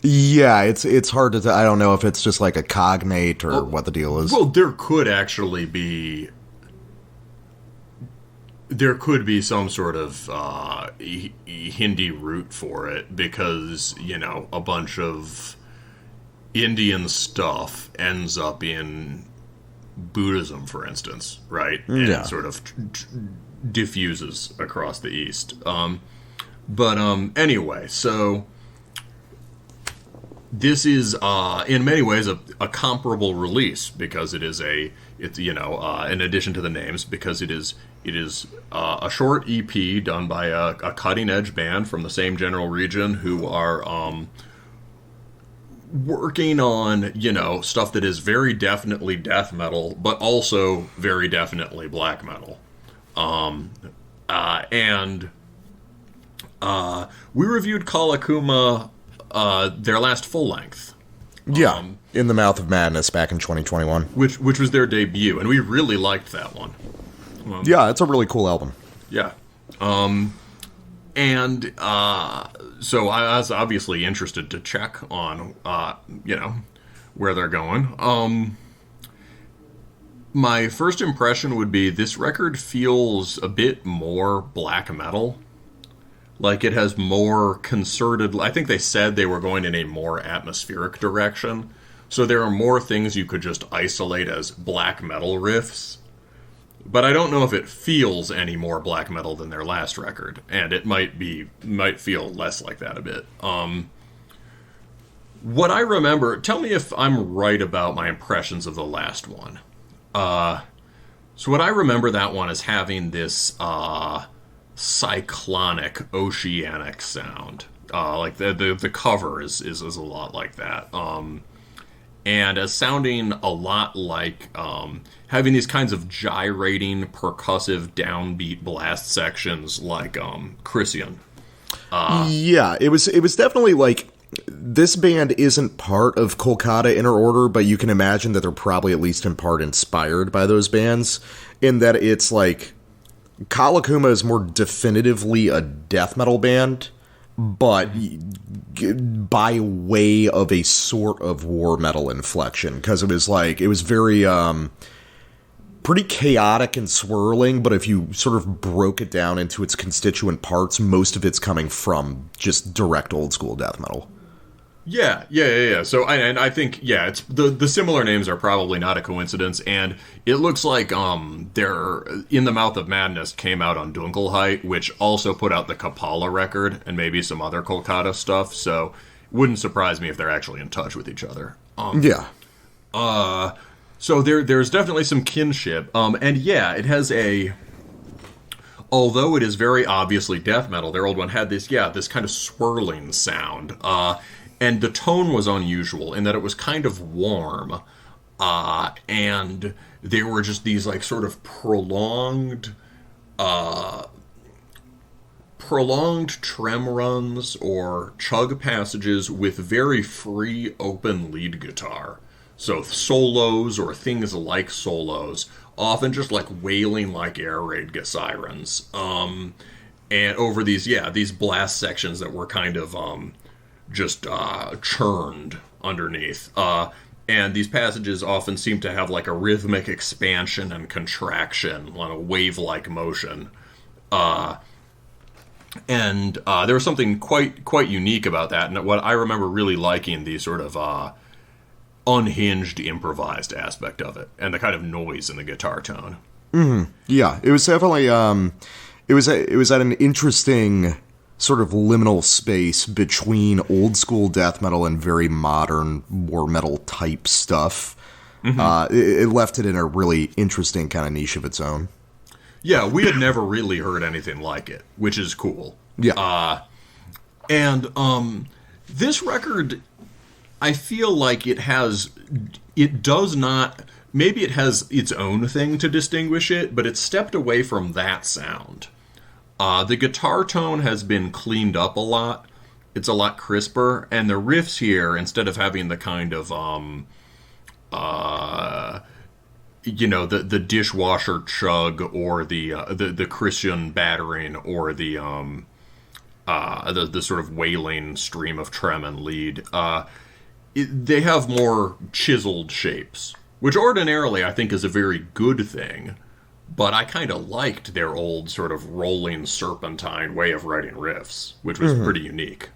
Yeah, it's hard to I don't know if it's just like a cognate or what the deal is. Well, there could actually be... There could be some sort of Hindi root for it, because, you know, a bunch of Indian stuff ends up in Buddhism, for instance, right? And it sort of diffuses across the East. Anyway, so this is in many ways a comparable release, because it's in addition to the names, because it is a short EP done by a cutting-edge band from the same general region who are working on, stuff that is very definitely death metal, but also very definitely black metal. We reviewed Kaal Akuma, their last full-length. In the Mouth of Madness back in 2021. Which was their debut, and we really liked that one. It's a really cool album. Yeah. So I was obviously interested to check on, where they're going. My first impression would be this record feels a bit more black metal. Like, it has more concerted... I think they said they were going in a more atmospheric direction. So there are more things you could just isolate as black metal riffs. But I don't know if it feels any more black metal than their last record, and it might feel less like that a bit. What I remember, tell me if I'm right about my impressions of the last one. So what I remember that one as having this cyclonic, oceanic sound. Like the cover is a lot like that. And as sounding a lot like having these kinds of gyrating, percussive, downbeat blast sections like Chrysian. It was definitely like, this band isn't part of Kolkata Inner Order, but you can imagine that they're probably at least in part inspired by those bands, in that it's like, Kaal Akuma is more definitively a death metal band, but by way of a sort of war metal inflection, because it was very pretty chaotic and swirling, but if you sort of broke it down into its constituent parts, most of it's coming from just direct old school death metal. Yeah. So I think it's the similar names are probably not a coincidence, and it looks like they're In the Mouth of Madness came out on Dunkelheit, which also put out the Kapala record and maybe some other Kolkata stuff. So wouldn't surprise me if they're actually in touch with each other. So there's definitely some kinship. And yeah, it has although it is very obviously death metal, their old one had this kind of swirling sound. And the tone was unusual in that it was kind of warm, and there were just these like sort of prolonged prolonged trem runs or chug passages with very free, open lead guitar. So solos or things like solos, often just like wailing like air raid sirens. And over these blast sections that were kind of just churned underneath. And these passages often seem to have like a rhythmic expansion and contraction on a wave-like motion. And there was something quite unique about that. And what I remember really liking the sort of unhinged, improvised aspect of it, and the kind of noise in the guitar tone. Mm-hmm. Yeah, it was definitely it was at an interesting sort of liminal space between old school death metal and very modern war metal type stuff. Mm-hmm. It left it in a really interesting kind of niche of its own. Yeah, we had never really heard anything like it, which is cool. Yeah. And this record, I feel like it has its own thing to distinguish it, but it's stepped away from that sound. The guitar tone has been cleaned up a lot. It's a lot crisper, and the riffs here, instead of having the kind of the dishwasher chug or the Christian battering or the sort of wailing stream of trem and lead, they have more chiseled shapes, which ordinarily I think is a very good thing. But I kind of liked their old sort of rolling serpentine way of writing riffs, which was pretty unique.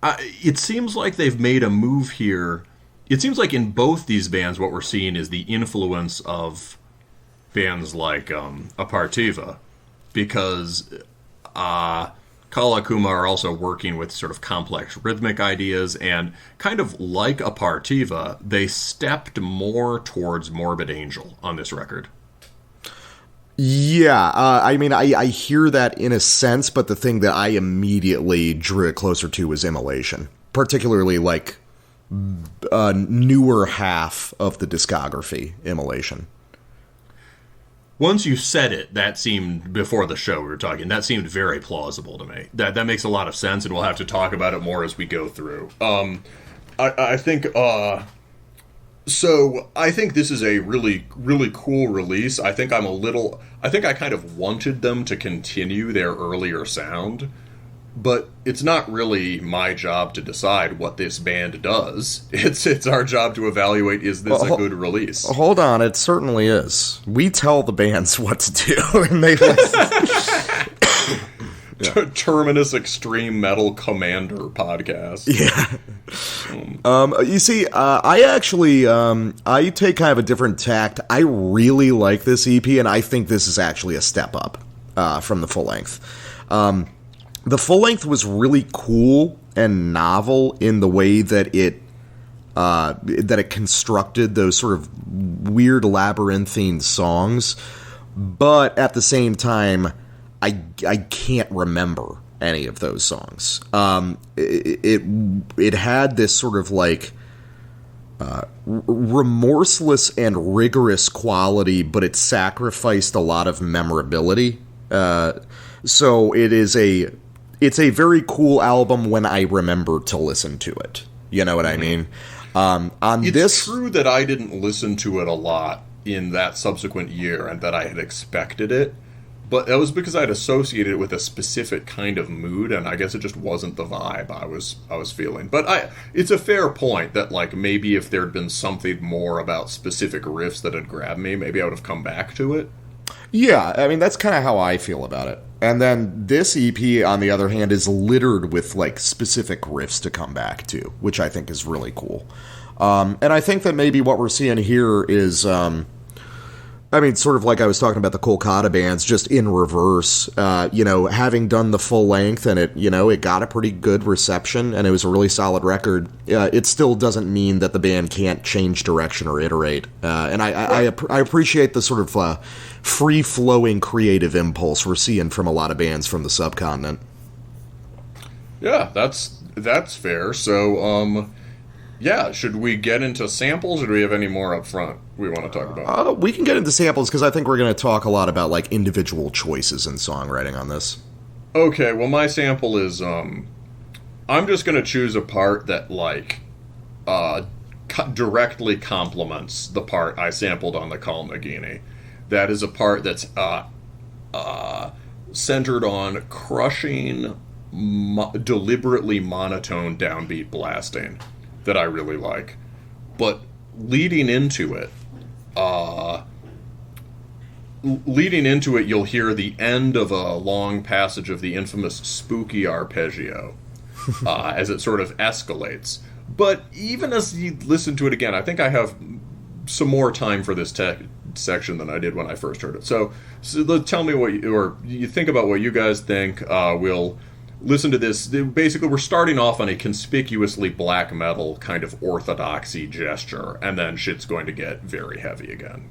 It seems like they've made a move here. It seems like in both these bands what we're seeing is the influence of bands like Apartiva, because Kaal Akuma are also working with sort of complex rhythmic ideas, and kind of like Apartiva, they stepped more towards Morbid Angel on this record. Yeah, I mean, I hear that in a sense, but the thing that I immediately drew it closer to was Immolation, particularly like newer half of the discography, Immolation. Once you said it, that seemed, before the show we were talking, that seemed very plausible to me. That makes a lot of sense, and we'll have to talk about it more as we go through. I think, so I think this is a really, really cool release. I think I kind of wanted them to continue their earlier sound, but it's not really my job to decide what this band does. It's our job to evaluate, is this a good release? Hold on, it certainly is. We tell the bands what to do, and they listen. Terminus Extreme Metal Commander podcast. Yeah. You see, I actually, I take kind of a different tact. I really like this EP, and I think this is actually a step up from the full length. The full length was really cool and novel in the way that it constructed those sort of weird labyrinthine songs, but at the same time, I can't remember any of those songs. It had this sort of like remorseless and rigorous quality, but it sacrificed a lot of memorability. So it's a very cool album when I remember to listen to it. You know what I mean? It's true that I didn't listen to it a lot in that subsequent year, and that I had expected it. But that was because I'd associated it with a specific kind of mood, and I guess it just wasn't the vibe I was feeling. But it's a fair point that, like, maybe if there'd been something more about specific riffs that had grabbed me, maybe I would have come back to it. Yeah, I mean, that's kind of how I feel about it. And then this EP, on the other hand, is littered with, like, specific riffs to come back to, which I think is really cool. And I think that maybe what we're seeing here is... I mean, sort of like I was talking about the Kolkata bands, just in reverse, having done the full length, and it got a pretty good reception, and it was a really solid record. It still doesn't mean that the band can't change direction or iterate. And I appreciate the sort of free-flowing creative impulse we're seeing from a lot of bands from the subcontinent. Yeah, that's fair. So, Yeah, should we get into samples, or do we have any more up front we want to talk about? We can get into samples, because I think we're going to talk a lot about, like, individual choices in songwriting on this. Okay, well, my sample is, I'm just going to choose a part that, like, directly complements the part I sampled on the Kaal Nagini. That is a part that's centered on crushing, deliberately monotone downbeat blasting that I really like. But leading into it, you'll hear the end of a long passage of the infamous spooky arpeggio as it sort of escalates. But even as you listen to it again, I think I have some more time for this section than I did when I first heard it. So tell me what you think about what you guys think. We'll listen to this. Basically, we're starting off on a conspicuously black metal kind of orthodoxy gesture, and then shit's going to get very heavy again.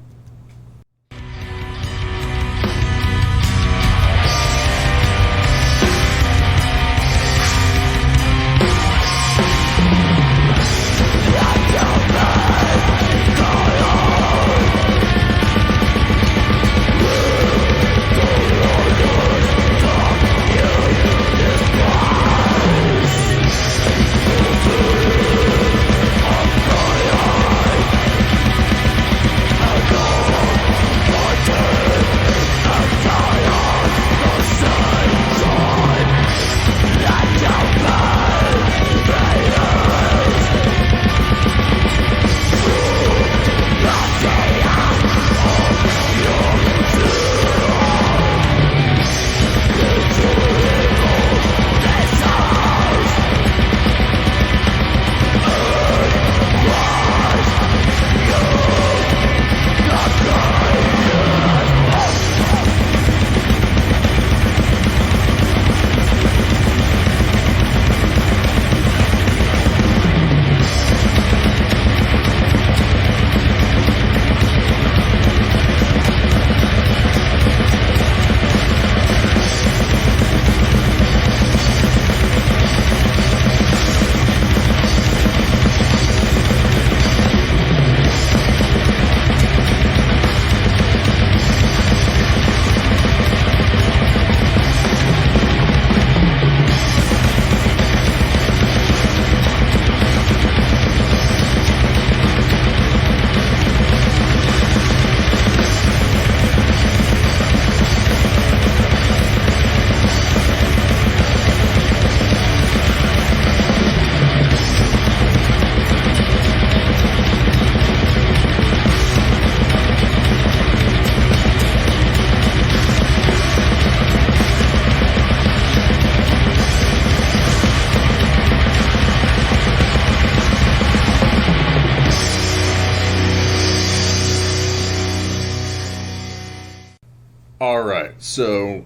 Alright, so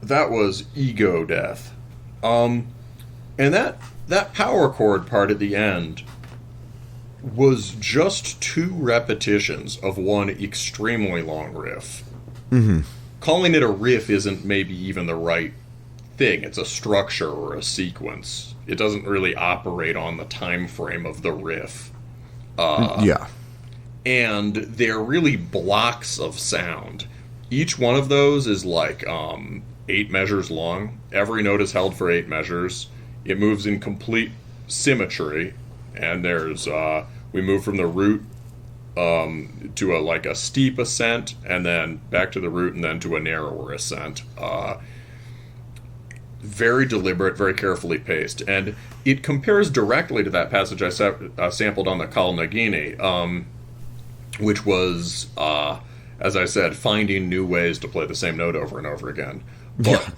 that was Ego Death. And that power chord part at the end was just 2 repetitions of one extremely long riff. Mm-hmm. Calling it a riff isn't maybe even the right thing. It's a structure or a sequence. It doesn't really operate on the time frame of the riff. Yeah. And they're really blocks of sound. Each one of those is like 8 measures long. Every note is held for 8 measures. It moves in complete symmetry, and there's we move from the root to a steep ascent, and then back to the root, and then to a narrower ascent. Very deliberate, very carefully paced, and it compares directly to that passage I sampled on the Kaal Nagini, which was, as I said, finding new ways to play the same note over and over again. But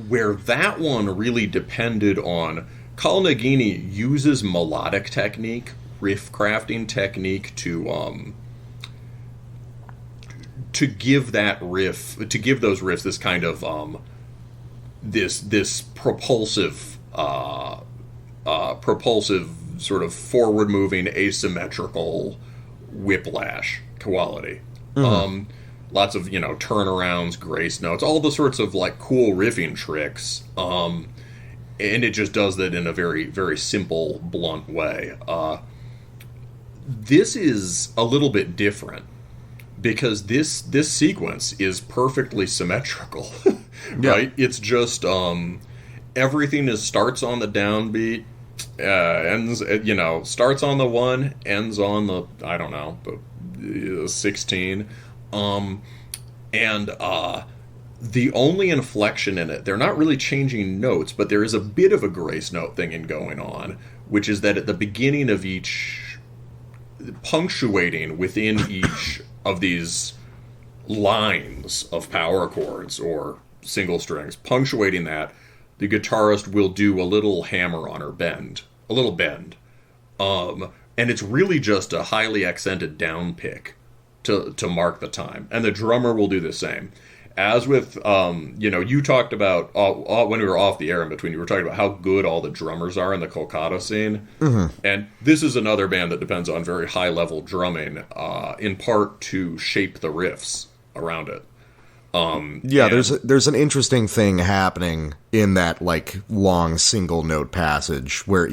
where that one really depended on, Kaal Nagini uses melodic technique, riff crafting technique to give that riff, to give those riffs this kind of this propulsive sort of forward moving asymmetrical whiplash quality. Mm-hmm. Lots of turnarounds, grace notes, all the sorts of like cool riffing tricks. and it just does that in a very, very simple, blunt way. This is a little bit different, because this sequence is perfectly symmetrical, right? Yeah. It's just everything starts on the downbeat, ends, starts on the 1, ends on the, I don't know, 16, and the only inflection in it, they're not really changing notes, but there is a bit of a grace note thing going on, which is that at the beginning of each, punctuating within each of these lines of power chords or single strings, punctuating that, the guitarist will do a little hammer-on or bend, a little bend. And it's really just a highly accented down pick to mark the time. And the drummer will do the same. As with, you talked about, when we were off the air in between, you were talking about how good all the drummers are in the Kolkata scene. Mm-hmm. And this is another band that depends on very high-level drumming, in part to shape the riffs around it. There's an interesting thing happening in that, like, long single-note passage where,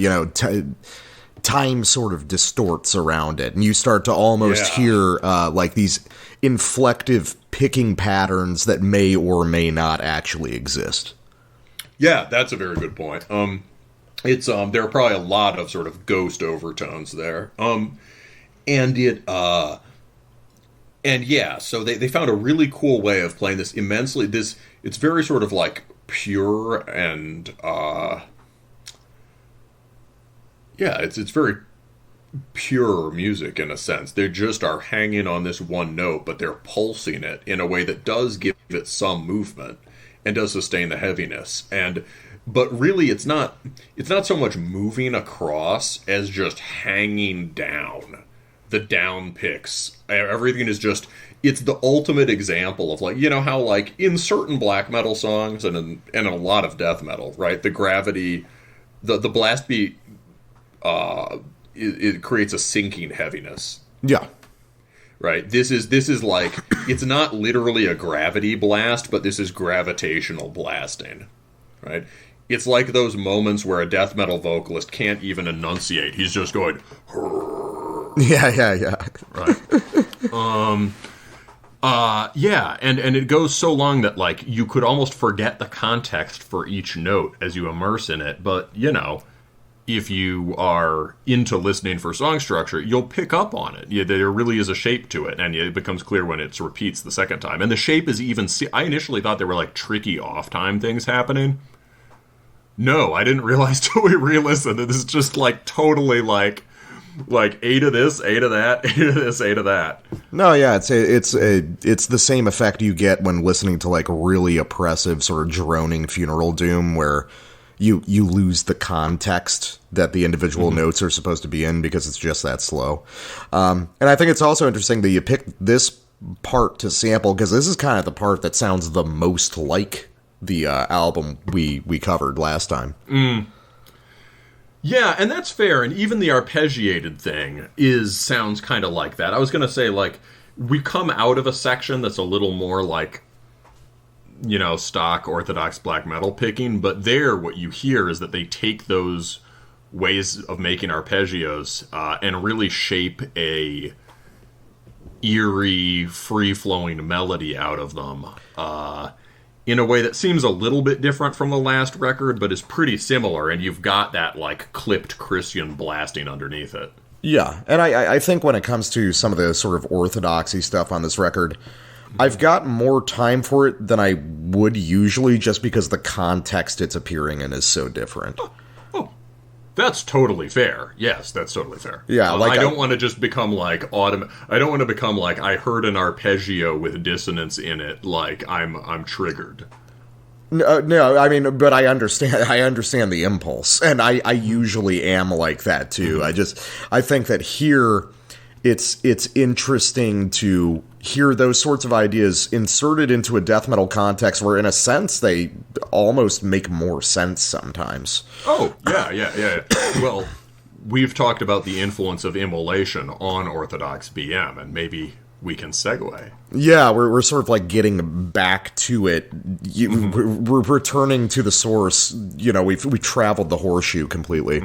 time sort of distorts around it, and you start to almost hear, like, these inflective picking patterns that may or may not actually exist. Yeah, that's a very good point. It's there are probably a lot of sort of ghost overtones there. So they found a really cool way of playing this immensely. It's very sort of like pure and it's very pure music in a sense. They just are hanging on this one note, but they're pulsing it in a way that does give it some movement and does sustain the heaviness. But really, it's not so much moving across as just hanging down. The down picks, everything is just, it's the ultimate example of, like, how, like, in certain black metal songs and in a lot of death metal, right, the gravity, the blast beat, it creates a sinking heaviness. Yeah. Right? This is like, it's not literally a gravity blast, but this is gravitational blasting. Right? It's like those moments where a death metal vocalist can't even enunciate. He's just going, Yeah. Right. And it goes so long that, like, you could almost forget the context for each note as you immerse in it, but, if you are into listening for song structure, you'll pick up on it. There really is a shape to it, and it becomes clear when it repeats the second time. And the shape is even... I initially thought there were, like, tricky off-time things happening. No, I didn't realize till we re-listened that this is just, like, totally, like 8 of this, 8 of that, 8 of this, 8 of that. No, yeah, it's the same effect you get when listening to, like, really oppressive sort of droning funeral doom, where you lose the context that the individual notes are supposed to be in because it's just that slow. And I think it's also interesting that you picked this part to sample, because this is kind of the part that sounds the most like the album we covered last time. Yeah, and that's fair, and even the arpeggiated thing sounds kind of like that. I was going to say, like, we come out of a section that's a little more like, stock orthodox black metal picking, but there what you hear is that they take those ways of making arpeggios and really shape a eerie, free-flowing melody out of them in a way that seems a little bit different from the last record, but is pretty similar, and you've got that, like, clipped Christian blasting underneath it. Yeah, and I think when it comes to some of the sort of orthodoxy stuff on this record, I've got more time for it than I would usually, just because the context it's appearing in is so different. Oh, that's totally fair. Yes, that's totally fair. Yeah, I don't want to just become like I don't want to become like, I heard an arpeggio with dissonance in it, like I'm triggered. No, I mean, but I understand the impulse, and I usually am like that too. I think that here it's interesting to hear those sorts of ideas inserted into a death metal context where, in a sense, they almost make more sense sometimes. Oh, yeah. Well, we've talked about the influence of Immolation on Orthodox BM, and maybe we can segue. Yeah, we're sort of like getting back to it. We're returning to the source. You know, we traveled the horseshoe completely.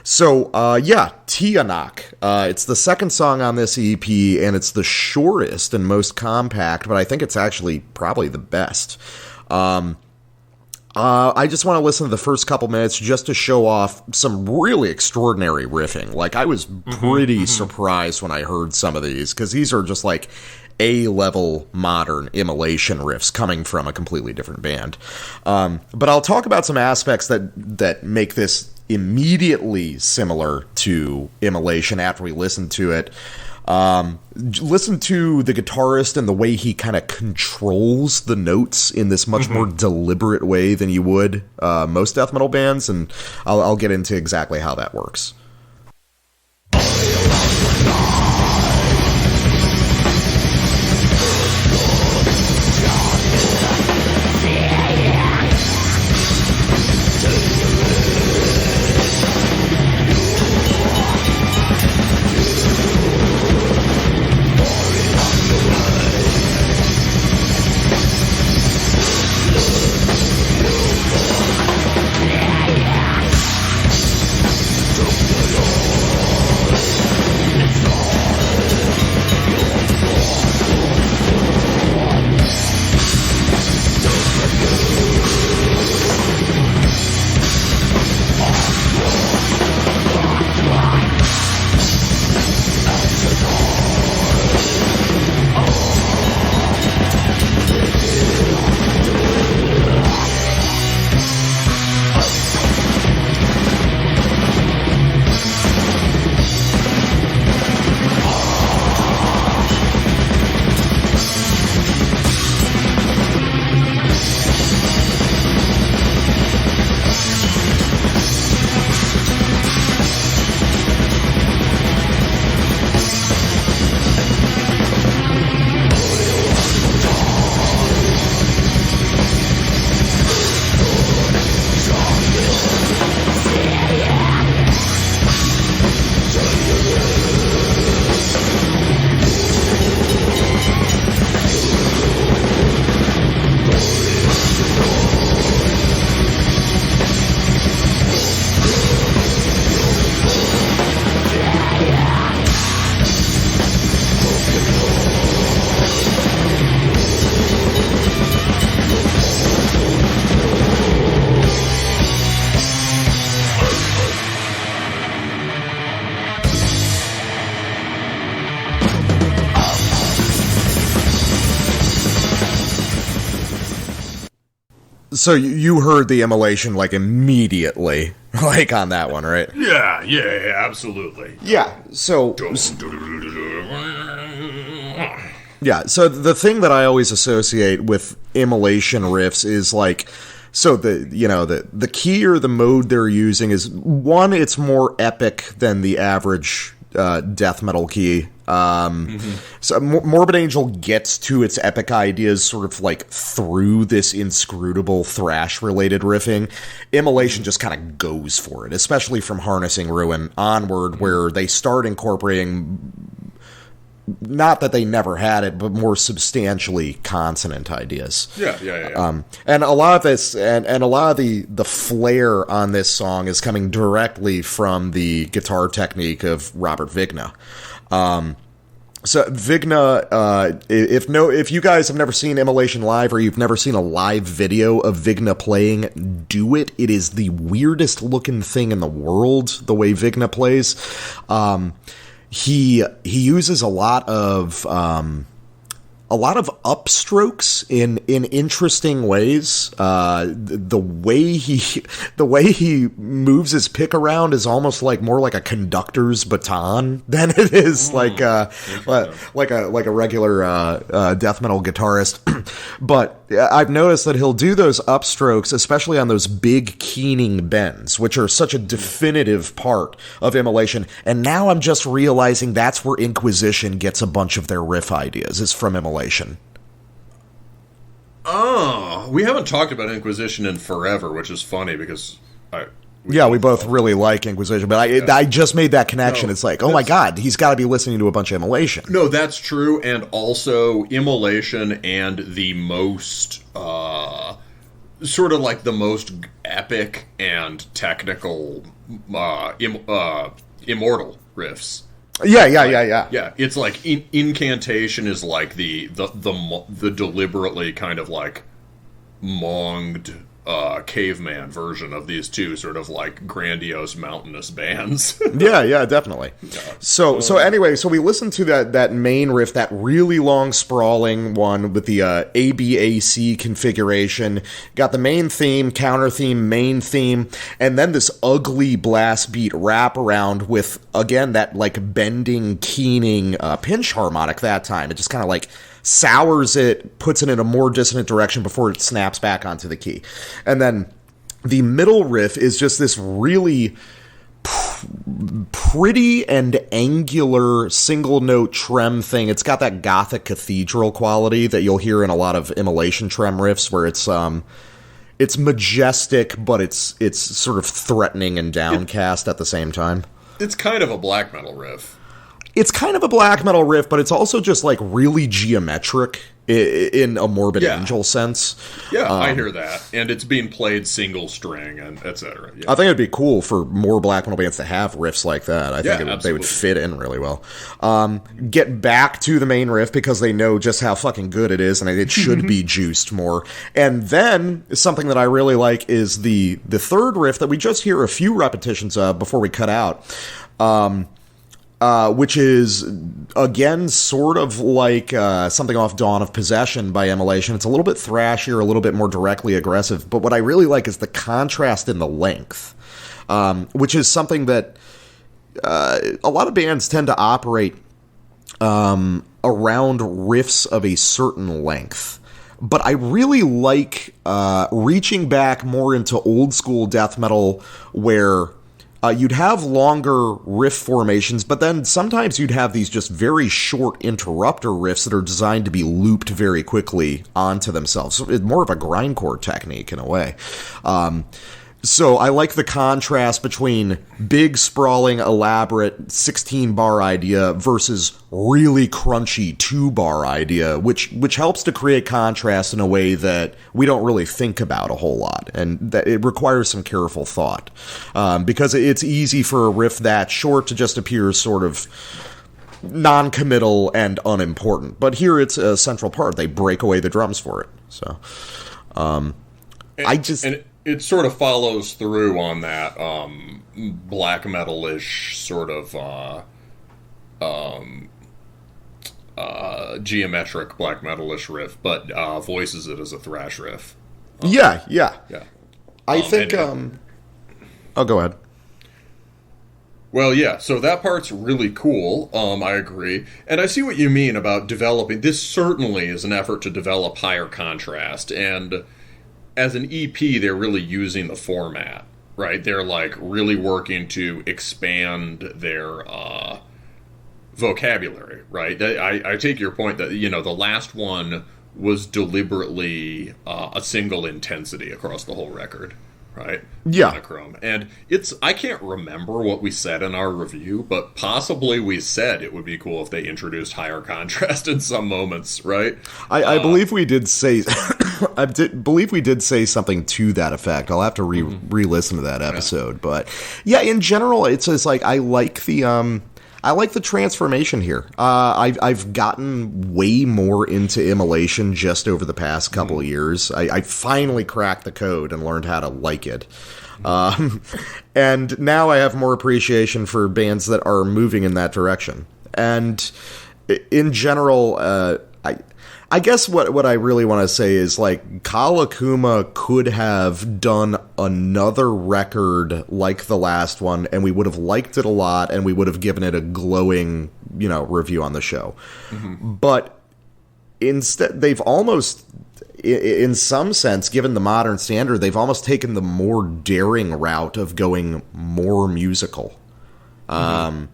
So, Tiyanak. It's the second song on this EP, and it's the shortest and most compact, but I think it's actually probably the best. I just want to listen to the first couple minutes just to show off some really extraordinary riffing. Like, I was pretty surprised when I heard some of these, because these are just like A-level modern Immolation riffs coming from a completely different band. But I'll talk about some aspects that make this immediately similar to Immolation after we listen to it. Listen to the guitarist and the way he kind of controls the notes in this much more deliberate way than you would most death metal bands, and I'll get into exactly how that works. So you heard the Immolation, like, immediately, like, on that one, right? Yeah, absolutely. Yeah, so... Yeah, so the thing that I always associate with Immolation riffs is, like... So the key or the mode they're using is, one, it's more epic than the average death metal key. So Morbid Angel gets to its epic ideas sort of like through this inscrutable thrash-related riffing. Immolation just kind of goes for it, especially from Harnessing Ruin onward, where they start incorporating, not that they never had it, but more substantially consonant ideas. Yeah. And a lot of this, and a lot of the flair on this song is coming directly from the guitar technique of Robert Vigna. So Vigna, if you guys have never seen Immolation live, or you've never seen a live video of Vigna playing, do it. It is the weirdest looking thing in the world, the way Vigna plays. He uses a lot of upstrokes in interesting ways. The way he moves his pick around is almost like more like a conductor's baton than it is like a regular death metal guitarist. But I've noticed that he'll do those upstrokes, especially on those big keening bends, which are such a definitive part of Immolation. And now I'm just realizing that's where Inquisition gets a bunch of their riff ideas, is from Immolation. Oh, we haven't talked about Inquisition in forever, which is funny because we both really like Inquisition, but I just made that connection. No, it's like, oh my god, he's got to be listening to a bunch of Immolation. No, that's true, and also Immolation and the most, sort of like the most epic and technical, Immortal riffs. Yeah. Yeah, it's like Incantation is like the deliberately kind of like monged caveman version of these two sort of like grandiose mountainous bands. yeah, definitely. So anyway, so we listened to that main riff, that really long sprawling one with the ABAC configuration. Got the main theme, counter theme, main theme, and then this ugly blast beat wraparound with, again, that like bending, keening pinch harmonic that time. It just kind of like sours it, puts it in a more dissonant direction before it snaps back onto the key. And then the middle riff is just this really pretty and angular single note trem thing. It's got that gothic cathedral quality that you'll hear in a lot of Immolation trem riffs, where it's majestic, but it's sort of threatening and downcast at the same time. It's kind of a black metal riff. It's kind of a black metal riff, but it's also just like really geometric in a Morbid Angel sense. Yeah, I hear that. And it's being played single string and etc. Yeah. I think it'd be cool for more black metal bands to have riffs like that. I think they would fit in really well. Get back to the main riff because they know just how fucking good it is, and it should be juiced more. And then something that I really like is the third riff that we just hear a few repetitions of before we cut out. Which is, again, sort of like something off Dawn of Possession by Immolation. It's a little bit thrashier, a little bit more directly aggressive, but what I really like is the contrast in the length, which is something that a lot of bands tend to operate around riffs of a certain length. But I really like reaching back more into old school death metal where you'd have longer riff formations, but then sometimes you'd have these just very short interrupter riffs that are designed to be looped very quickly onto themselves. So it's more of a grindcore technique in a way. So I like the contrast between big, sprawling, elaborate 16-bar idea versus really crunchy 2-bar idea, which helps to create contrast in a way that we don't really think about a whole lot, and that it requires some careful thought. Because it's easy for a riff that short to just appear sort of non-committal and unimportant. But here it's a central part. They break away the drums for it. So it sort of follows through on that black metal-ish sort of geometric black metal-ish riff, but voices it as a thrash riff. Yeah. I think... oh, go ahead. Well, yeah, so that part's really cool, I agree. And I see what you mean about developing... This certainly is an effort to develop higher contrast, and... As an EP, they're really using the format, right? They're like really working to expand their vocabulary, right? I take your point that, you know, the last one was deliberately a single intensity across the whole record, right? Yeah. Monochrome. And I can't remember what we said in our review, but possibly we said it would be cool if they introduced higher contrast in some moments, right? I believe we did say... I believe we did say something to that effect. I'll have to re-listen to that episode, but yeah, in general, it's like I like the transformation here. I've gotten way more into Immolation just over the past couple of years. I finally cracked the code and learned how to like it. And now I have more appreciation for bands that are moving in that direction. And in general, I guess what I really want to say is, like, Kaal Akuma could have done another record like the last one, and we would have liked it a lot, and we would have given it a glowing, review on the show. Mm-hmm. But instead, they've almost, in some sense, given the modern standard, they've almost taken the more daring route of going more musical. Mm-hmm.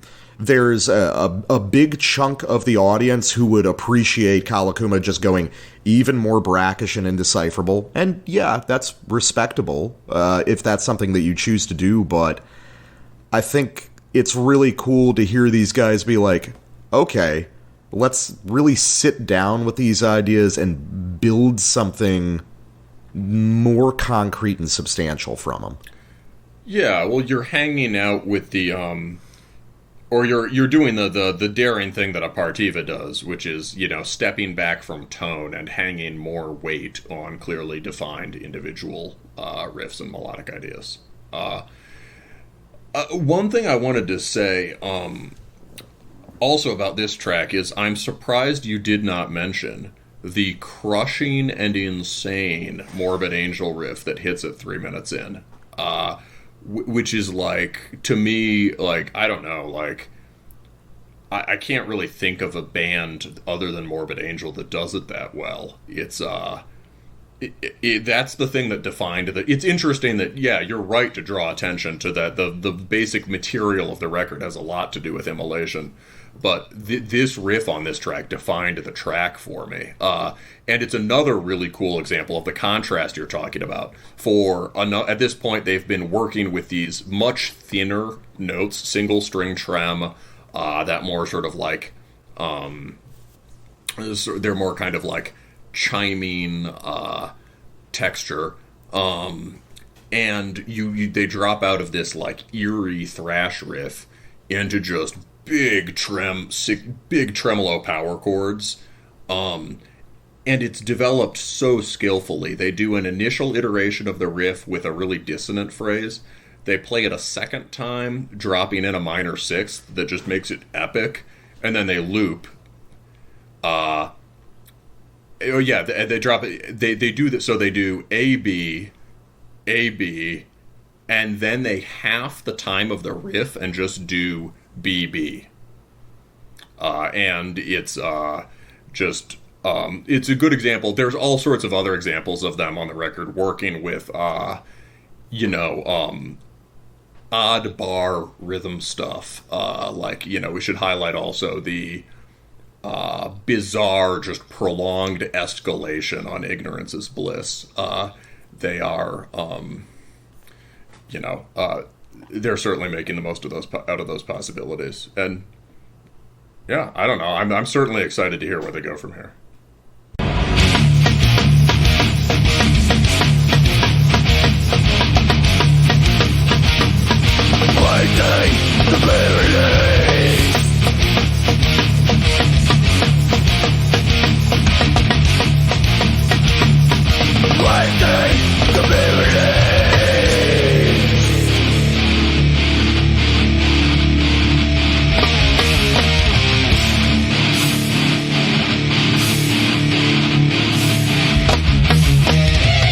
there's a big chunk of the audience who would appreciate Kaal Akuma just going even more brackish and indecipherable. And yeah, that's respectable if that's something that you choose to do, but I think it's really cool to hear these guys be like, okay, let's really sit down with these ideas and build something more concrete and substantial from them. Yeah, well, you're hanging out with the, or you're doing the daring thing that a Partiva does, which is, you know, stepping back from tone and hanging more weight on clearly defined individual riffs and melodic ideas. One thing I wanted to say, also about this track is I'm surprised you did not mention the crushing and insane Morbid Angel riff that hits at 3 minutes in, which is like, to me, like, I don't know, like, I can't really think of a band other than Morbid Angel that does it that well. It's that's the thing that defined it. It's interesting that, yeah, you're right to draw attention to that. The basic material of the record has a lot to do with Immolation. But this riff on this track defined the track for me. And it's another really cool example of the contrast you're talking about. At this point, they've been working with these much thinner notes, single string trem, that more sort of like, they're more kind of like chiming texture. And they drop out of this like eerie thrash riff into just big tremolo power chords, and it's developed so skillfully. They do an initial iteration of the riff with a really dissonant phrase. They play it a second time, dropping in a minor sixth that just makes it epic, and then they loop. They drop it. They do that. So they do A B, and then they half the time of the riff and just do BB. And it's it's a good example. There's all sorts of other examples of them on the record working with, odd bar rhythm stuff. Like, you know, we should highlight also the bizarre, just prolonged escalation on Ignorance is Bliss. They are, they're certainly making the most of those out of those possibilities. And yeah, I don't know. I'm certainly excited to hear where they go from here. Waiting to be released. Waiting to be released.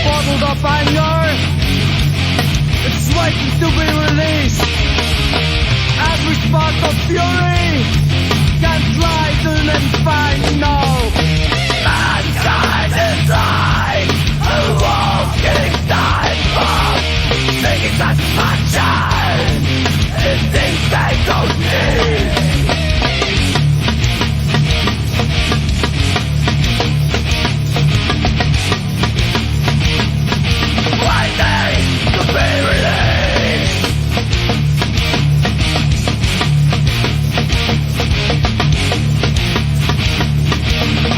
Bottled up anger, it's waiting to be released. Every spark of fury can lighten and find no. Mankind is like a walking time bomb, seeking satisfaction in things they don't need. Waiting to be released.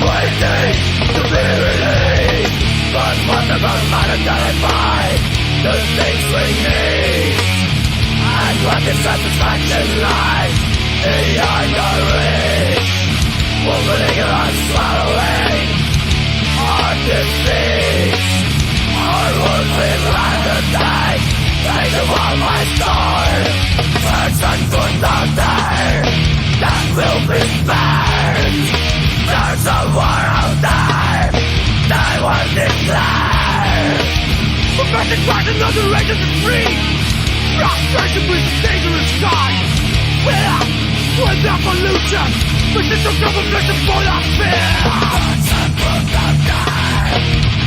Waiting to be released, but what about identify the things we need? And what the satisfaction lies beyond your reach? Opening and swallowing our defeat. Our wounds will undertake, take them all my sword. Search for thunder that will be spared. There's a war out there, I will declare. Professing back another race is free. Frustration with the dangerous sky. With evolution, with the government for the fear. There's a group out there,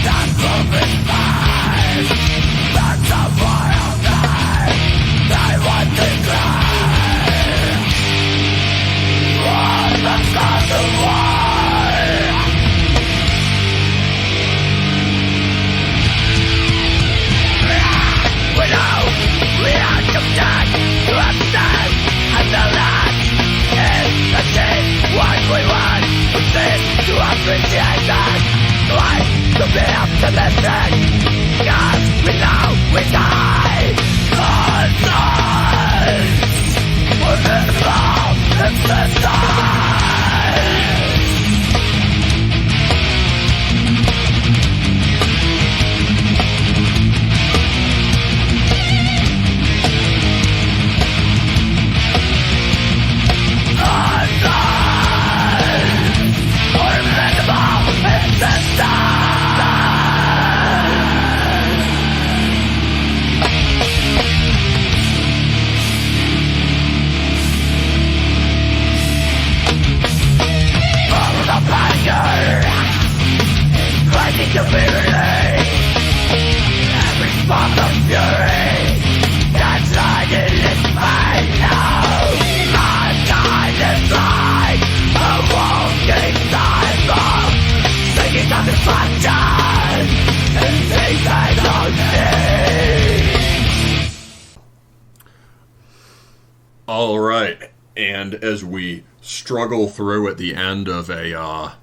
that group is mine. There's a war out there, I will declare. All right, and as we struggle through at the end of a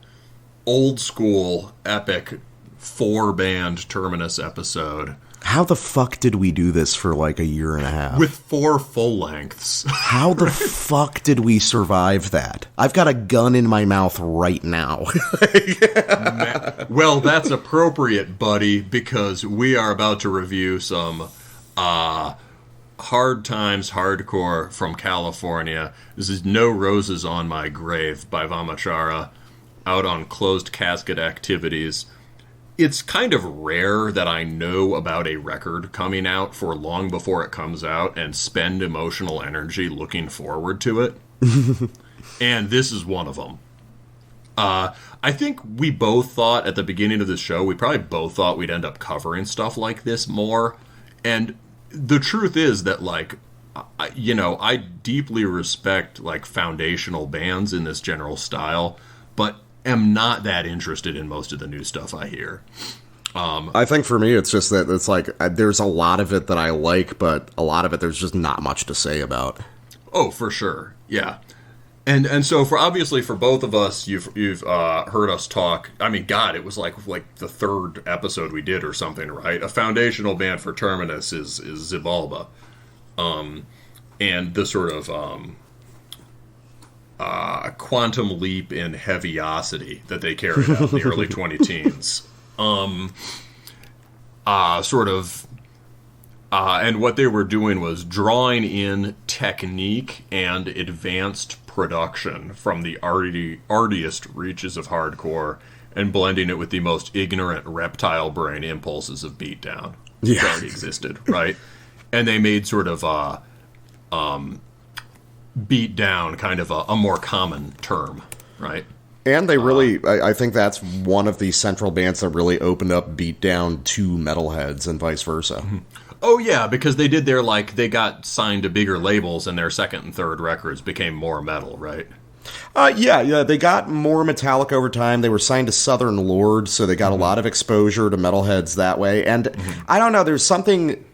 old school epic 4-band Terminus episode. How the fuck did we do this for like a year and a half? With 4 full lengths. How the fuck did we survive that? I've got a gun in my mouth right now. Well, that's appropriate, buddy, because we are about to review some Hard Times Hardcore from California. This is No Roses on My Grave by Vamachara, out on Closed Casket Activities. It's kind of rare that I know about a record coming out for long before it comes out and spend emotional energy looking forward to it. And this is one of them. I think we both thought at the beginning of this show, we probably both thought we'd end up covering stuff like this more. And the truth is that, like, I deeply respect, like, foundational bands in this general style, but am not that interested in most of the new stuff I hear. I think for me, it's just that it's like, there's a lot of it that I like, but a lot of it there's just not much to say about. Oh, for sure. Yeah. And so obviously for both of us, you've heard us talk. I mean, God, it was like the 3rd episode we did or something, right? A foundational band for Terminus is Xibalba, and the sort of quantum leap in heaviosity that they carried out in the early 2010s. And what they were doing was drawing in technique and advanced production from the artiest reaches of hardcore and blending it with the most ignorant reptile brain impulses of beatdown that already existed, right? And they made sort of beatdown kind of a more common term, right? And they really, I think that's one of the central bands that really opened up beatdown to metalheads and vice versa. Oh, yeah, because they did they got signed to bigger labels and their 2nd and 3rd records became more metal, right? Yeah, they got more metallic over time. They were signed to Southern Lord, so they got a lot of exposure to metalheads that way. And I don't know, there's something...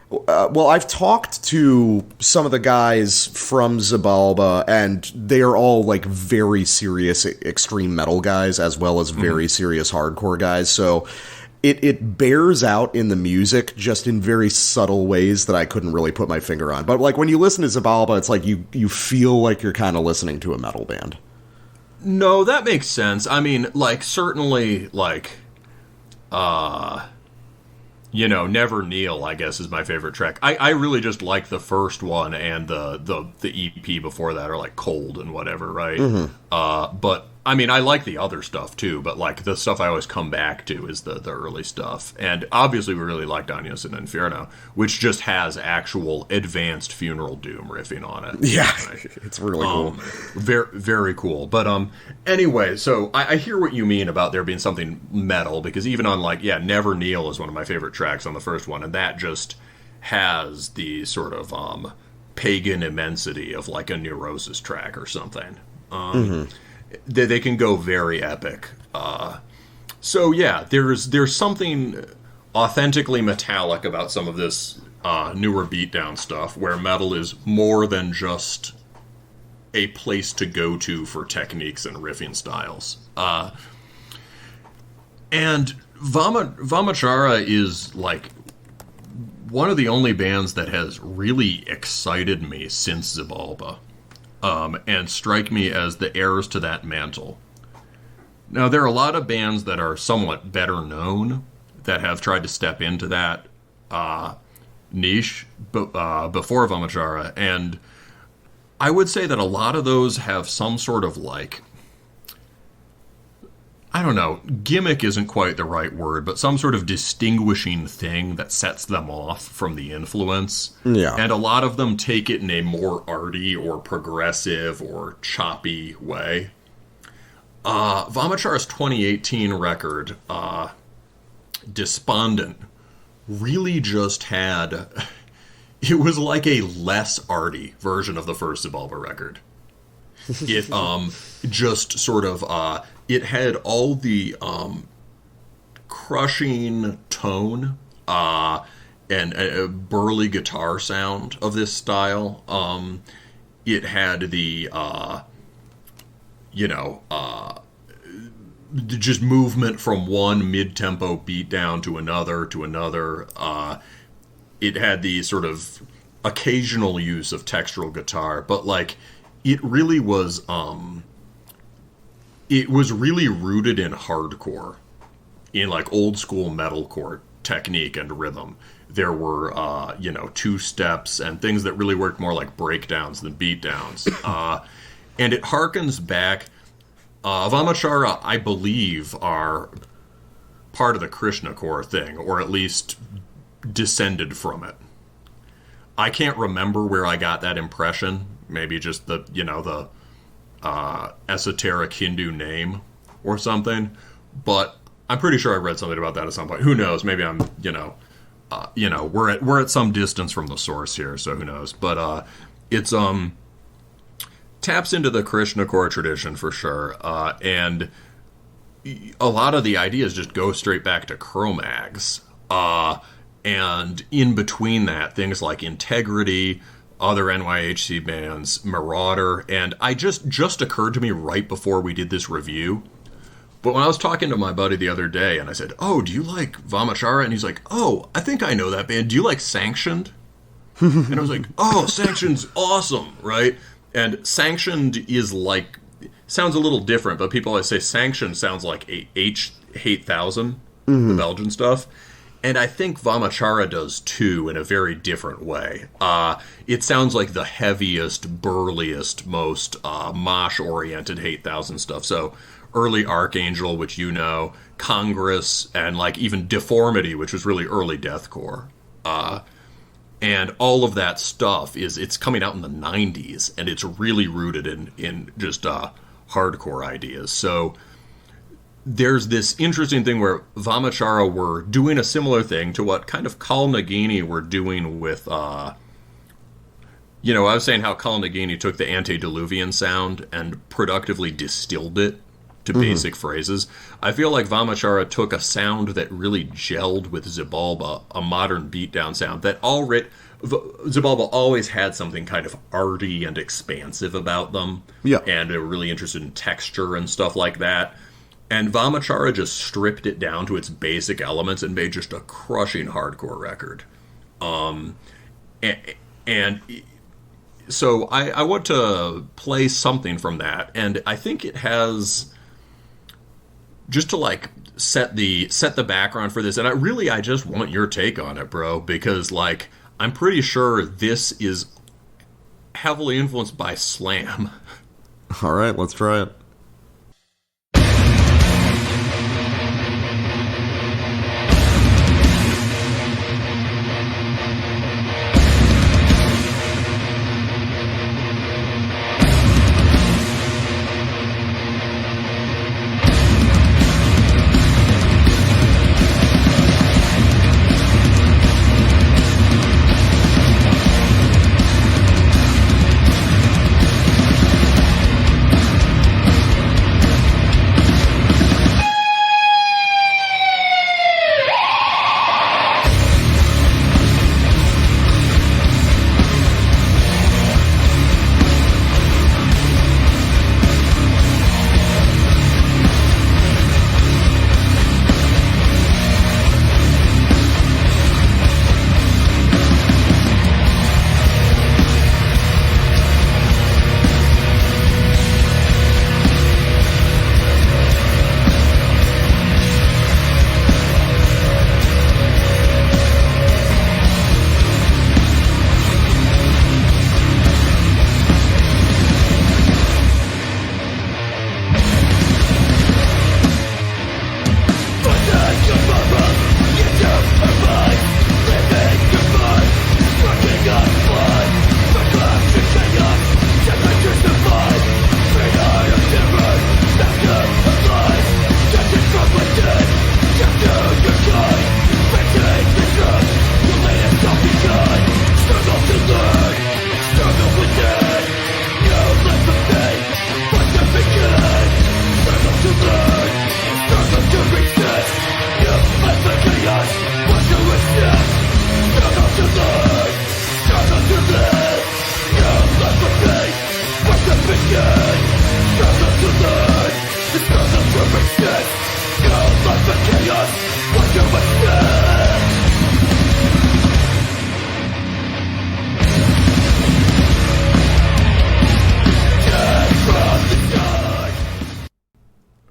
well, I've talked to some of the guys from Xibalba, and they are all, like, very serious extreme metal guys, as well as very serious hardcore guys, so... It bears out in the music just in very subtle ways that I couldn't really put my finger on. But, like, when you listen to Xibalba, it's like you feel like you're kind of listening to a metal band. No, that makes sense. I mean, like, certainly, like, Never Kneel, I guess, is my favorite track. I really just like the first one, and the EP before that are, like, Cold and whatever, right? But... I mean, I like the other stuff, too, but, like, the stuff I always come back to is the early stuff. And, obviously, we really like Daños in Inferno, which just has actual advanced Funeral Doom riffing on it. Yeah, it's really cool. Very, very cool. But, anyway, so I hear what you mean about there being something metal, because even on, like, Never Kneel is one of my favorite tracks on the first one, and that just has the sort of pagan immensity of, like, a Neurosis track or something. They can go very epic. So yeah, there's something authentically metallic about some of this newer beatdown stuff, where metal is more than just a place to go to for techniques and riffing styles. And Vamachara is like one of the only bands that has really excited me since Xibalba, and strike me as the heirs to that mantle. Now, there are a lot of bands that are somewhat better known that have tried to step into that niche before Vamachara, and I would say that a lot of those have some sort of like, I don't know, gimmick isn't quite the right word, but some sort of distinguishing thing that sets them off from the influence. Yeah. And a lot of them take it in a more arty or progressive or choppy way. Vamachara's 2018 record, Despondent, really just had... It was like a less arty version of the first Xibalba record. It just sort of... it had all the crushing tone and a burly guitar sound of this style. It had the, just movement from one mid-tempo beatdown to another. It had the sort of occasional use of textural guitar, but like it really was... It was really rooted in hardcore, in like old school metalcore technique and rhythm. There were, two steps and things that really worked more like breakdowns than beatdowns. And it harkens back. Vamachara, I believe, are part of the Krishna core thing, or at least descended from it. I can't remember where I got that impression. Maybe just the esoteric Hindu name or something, but I'm pretty sure I read something about that at some point. Who knows? Maybe I'm, we're at some distance from the source here, so who knows? But it's taps into the Krishna core tradition for sure, and a lot of the ideas just go straight back to Cro-Mags, and in between that, things like Integrity, other NYHC bands, Marauder, and I just occurred to me right before we did this review. But when I was talking to my buddy the other day, and I said, "Oh, do you like Vamachara?" And he's like, "Oh, I think I know that band. Do you like Sanctioned?" And I was like, "Oh, Sanctioned's awesome, right?" And Sanctioned is like, sounds a little different, but people always say Sanctioned sounds like H8000, the Belgian stuff. And I think Vamachara does too, in a very different way. It sounds like the heaviest, burliest, most mosh-oriented 8000 stuff. So early Archangel, which Congress, and like even Deformity, which was really early deathcore. And all of that stuff it's coming out in the 90s, and it's really rooted in just hardcore ideas. So there's this interesting thing where Vamachara were doing a similar thing to what kind of Kaal Nagini were doing with, I was saying how Kaal Nagini took the antediluvian sound and productively distilled it to basic phrases. I feel like Vamachara took a sound that really gelled with Xibalba, a modern beatdown sound that Xibalba always had something kind of arty and expansive about them. Yeah. And they were really interested in texture and stuff like that. And Vamachara just stripped it down to its basic elements and made just a crushing hardcore record. And so I want to play something from that, and I think it has, just to like set the background for this, and I just want your take on it, bro, because like I'm pretty sure this is heavily influenced by Slam. All right, let's try it.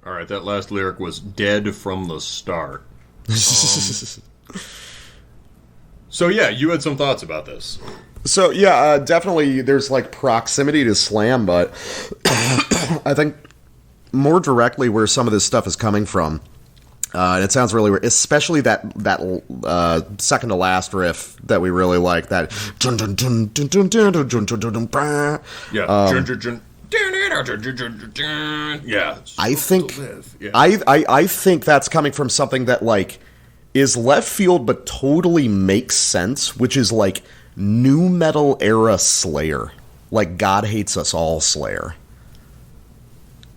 All right, that last lyric was dead from the start. So yeah, you had some thoughts about this. So yeah, definitely there's like proximity to slam, but I think more directly where some of this stuff is coming from, and it sounds really weird, especially that second to last riff that we really like, that Yeah, I think that's coming from something that like is left field but totally makes sense, which is like nu metal era Slayer, like God Hates Us All Slayer.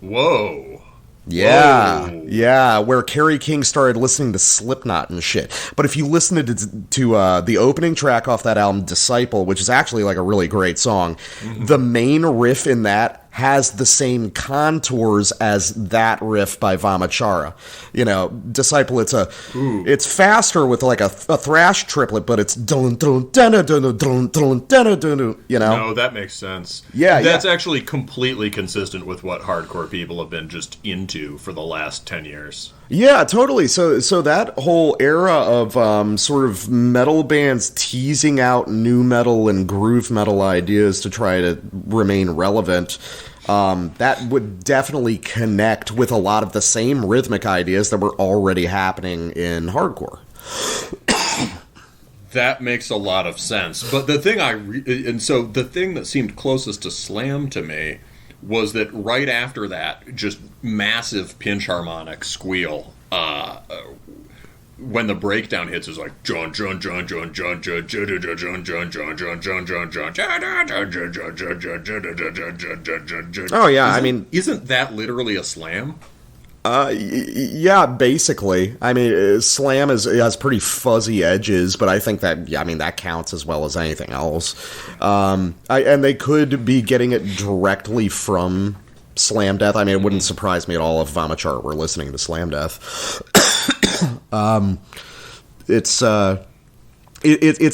Whoa. Yeah, Whoa. yeah, where Kerry King started listening to Slipknot and shit. But if you listen to the opening track off that album, Disciple, which is actually like a really great song, the main riff in that has the same contours as that riff by Vamachara. You know, Disciple, it's faster with like a thrash triplet, but it's you know. No, that makes sense. Yeah, that's actually completely consistent with what hardcore people have been just into for the last 10 years. Yeah, totally. So that whole era of sort of metal bands teasing out nu metal and groove metal ideas to try to remain relevant, that would definitely connect with a lot of the same rhythmic ideas that were already happening in hardcore. That makes a lot of sense. But the thing the thing that seemed closest to slam to me was that right after that, just massive pinch harmonic squeal. When the breakdown hits, is like John. Oh yeah, I mean, isn't that literally a slam? Yeah, basically. I mean, slam has pretty fuzzy edges, but I think that counts as well as anything else. And they could be getting it directly from Slam Death. I mean, it wouldn't surprise me at all if Vamachara were listening to Slam Death. It's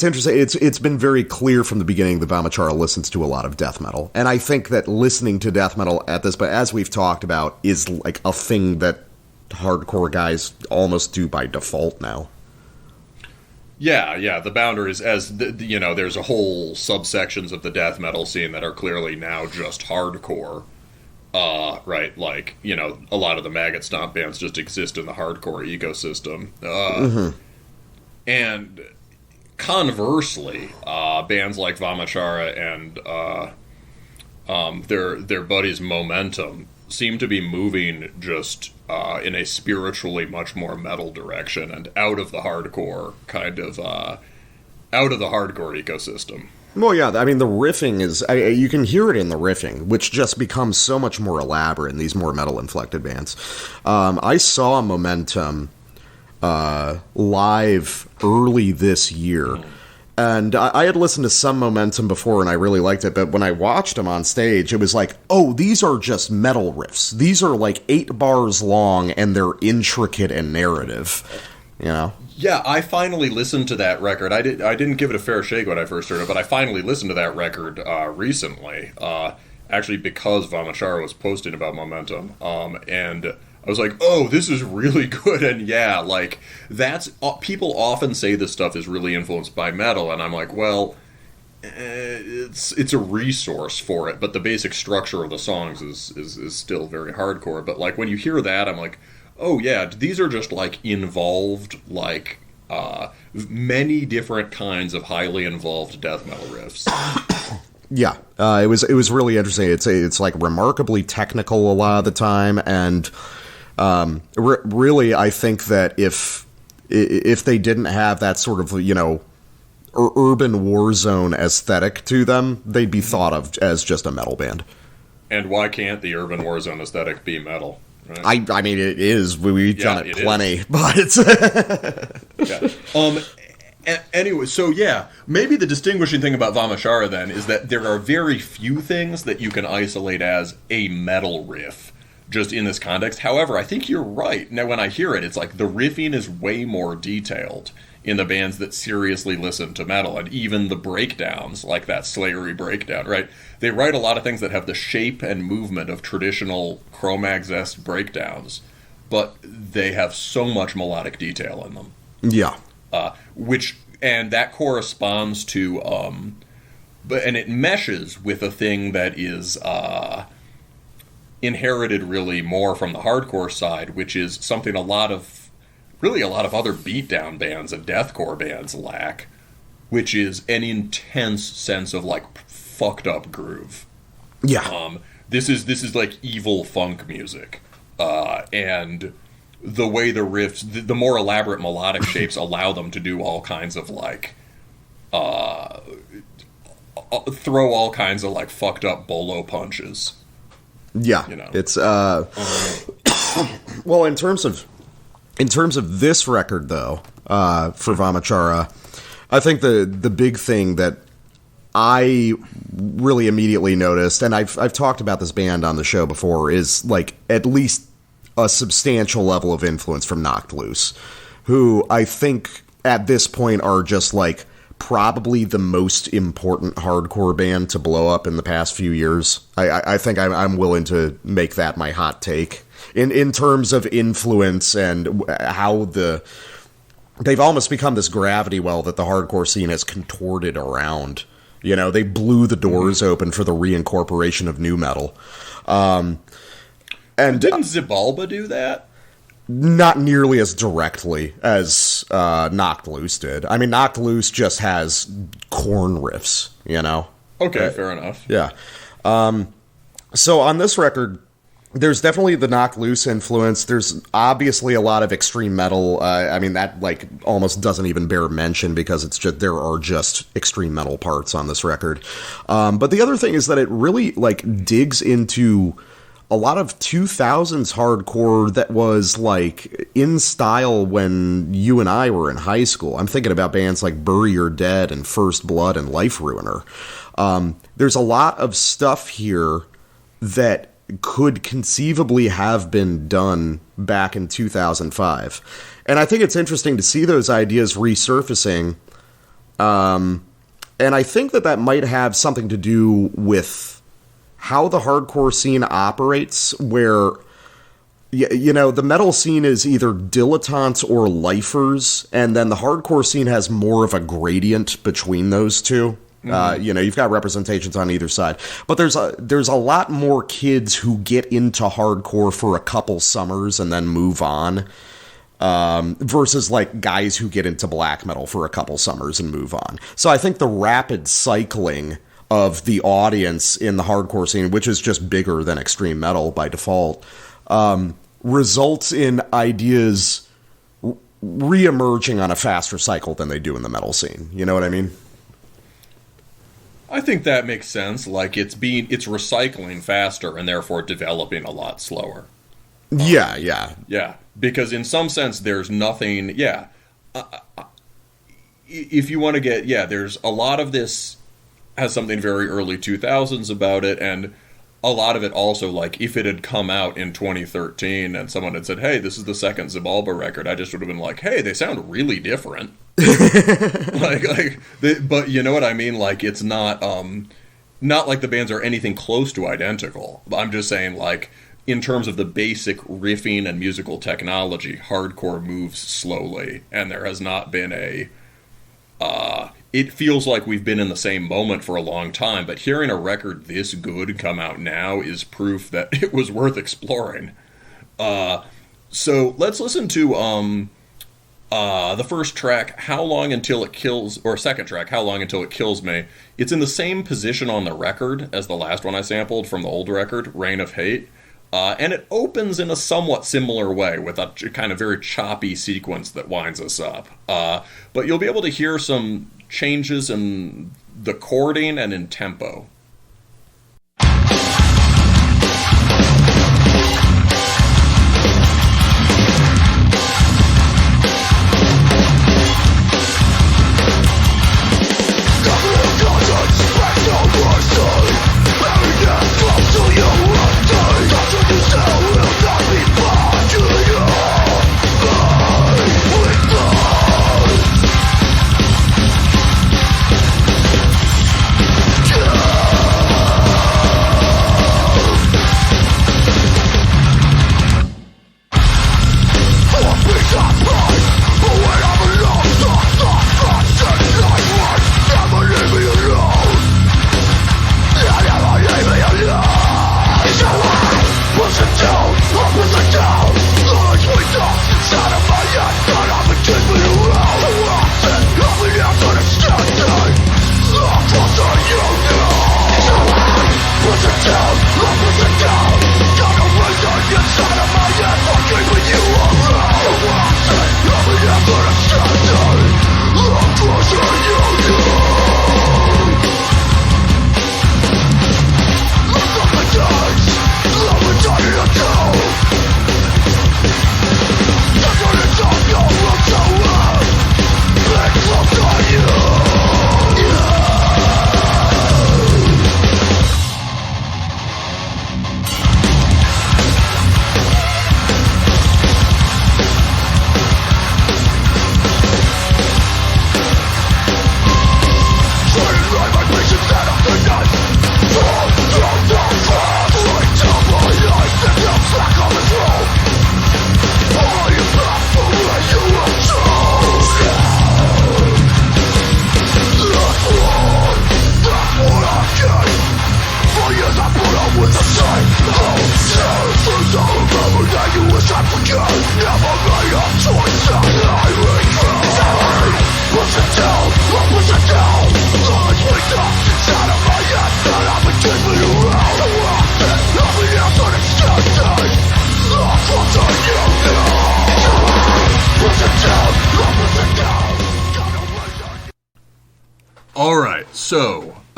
interesting. It's been very clear from the beginning that Vamachara listens to a lot of death metal, and I think that listening to death metal but as we've talked about, is like a thing that hardcore guys almost do by default now. Yeah, the boundaries, there's a whole subsections of the death metal scene that are clearly now just hardcore. Right, like, a lot of the maggot stomp bands just exist in the hardcore ecosystem. And conversely, bands like Vamachara and their buddies Momentum seem to be moving just in a spiritually much more metal direction and out of the hardcore ecosystem. Well, yeah, I mean, the riffing is... you can hear it in the riffing, which just becomes so much more elaborate in these more metal-inflected bands. I saw Momentum live early this year, and I had listened to some Momentum before, and I really liked it, but when I watched them on stage, it was like, oh, these are just metal riffs. These are like 8 bars long, and they're intricate and narrative, you know? Yeah, I finally listened to that record. I didn't give it a fair shake when I first heard it, but I finally listened to that record recently, actually because Vamachara was posting about Momentum, and I was like, oh, this is really good, and yeah, like, that's... people often say this stuff is really influenced by metal, and I'm like, well, it's a resource for it, but the basic structure of the songs is still very hardcore, but, like, when you hear that, I'm like... oh yeah, these are just like involved, like many different kinds of highly involved death metal riffs. Yeah, it was really interesting. It's like remarkably technical a lot of the time, and really, I think that if they didn't have that sort of urban war zone aesthetic to them, they'd be thought of as just a metal band. And why can't the urban war zone aesthetic be metal? Right. I mean, it is. We've done it plenty, but it's... Anyway, so yeah, maybe the distinguishing thing about Vamachara, then, is that there are very few things that you can isolate as a metal riff. just in this context. However, I think you're right. Now, when I hear it, it's like the riffing is way more detailed in the bands that seriously listen to metal, and even the breakdowns, like that Slayery breakdown, right? They write a lot of things that have the shape and movement of traditional Cro-Mags-esque breakdowns, but they have so much melodic detail in them. Yeah. And that corresponds to, and it meshes with a thing that is inherited really more from the hardcore side, which is something a lot of other beatdown bands and deathcore bands lack, which is an intense sense of like fucked up groove. Yeah. This is like evil funk music, and the way the riffs, the more elaborate melodic shapes allow them to do all kinds of like throw all kinds of like fucked up bolo punches. Yeah, you know. It's well, in terms of this record though, for Vamachara, I think the big thing that I really immediately noticed, and I've talked about this band on the show before, is like at least a substantial level of influence from Knocked Loose, who I think at this point are just like probably the most important hardcore band to blow up in the past few years. I think I'm willing to make that my hot take in terms of influence and how they've almost become this gravity well that the hardcore scene has contorted around. You know, they blew the doors open for the reincorporation of nu metal. And didn't Xibalba do that? Not nearly as directly as Knocked Loose did. I mean, Knocked Loose just has corn riffs, you know? Okay, fair enough. Yeah. So on this record, there's definitely the Knocked Loose influence. There's obviously a lot of extreme metal. I mean, that like almost doesn't even bear mention because it's just there are just extreme metal parts on this record. But the other thing is that it really like digs into a lot of 2000s hardcore that was like in style when you and I were in high school. I'm thinking about bands like Bury Your Dead and First Blood and Life Ruiner. There's a lot of stuff here that could conceivably have been done back in 2005. And I think it's interesting to see those ideas resurfacing. And I think that might have something to do with how the hardcore scene operates, where, you know, the metal scene is either dilettantes or lifers, and then the hardcore scene has more of a gradient between those two. You know, you've got representations on either side, but there's a lot more kids who get into hardcore for a couple summers and then move on, versus like guys who get into black metal for a couple summers and move on. So I think the rapid cycling of the audience in the hardcore scene, which is just bigger than extreme metal by default, results in ideas re-emerging on a faster cycle than they do in the metal scene. You know what I mean? I think that makes sense. Like it's recycling faster and therefore developing a lot slower. Yeah. Because in some sense, there's nothing. Yeah. If you want to get, there's a lot of this has something very early 2000s about it, and a lot of it also, like, if it had come out in 2013 and someone had said, hey, this is the second Xibalba record, I just would have been like, hey, they sound really different. But you know what I mean? Like, it's not like the bands are anything close to identical. I'm just saying, like, in terms of the basic riffing and musical technology, hardcore moves slowly, and there has not been it feels like we've been in the same moment for a long time, but hearing a record this good come out now is proof that it was worth exploring. So let's listen to the first track, How Long Until It Kills, or second track, How Long Until It Kills Me. It's in the same position on the record as the last one I sampled from the old record, Reign of Hate. And it opens in a somewhat similar way with a kind of very choppy sequence that winds us up. But you'll be able to hear some changes in the chording and in tempo. Close to you, touch on yourself.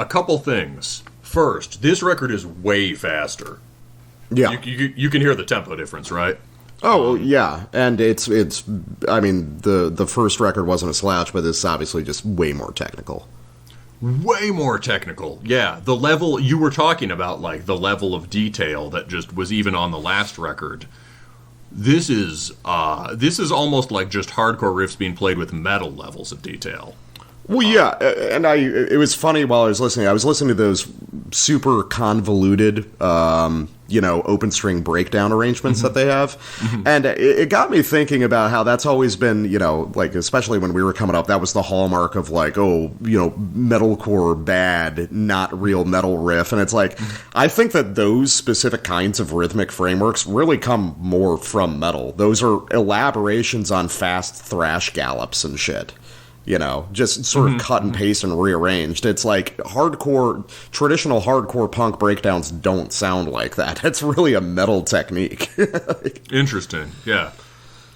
couple things. First, this record is way faster. Yeah. You can hear the tempo difference, right? Oh, yeah. And it's I mean, the first record wasn't a slouch, but this is obviously just way more technical. Way more technical. Yeah, the level you were talking about, like the level of detail that just was even on the last record. This is almost like just hardcore riffs being played with metal levels of detail. Well, yeah, and it was funny while I was listening to those super convoluted, open string breakdown arrangements that they have, and it got me thinking about how that's always been, like, especially when we were coming up, that was the hallmark of, like, metalcore bad, not real metal riff, and it's like, I think that those specific kinds of rhythmic frameworks really come more from metal. Those are elaborations on fast thrash gallops and shit. Just sort of cut and paste and rearranged. It's like traditional hardcore punk breakdowns don't sound like that. It's really a metal technique. Interesting, yeah.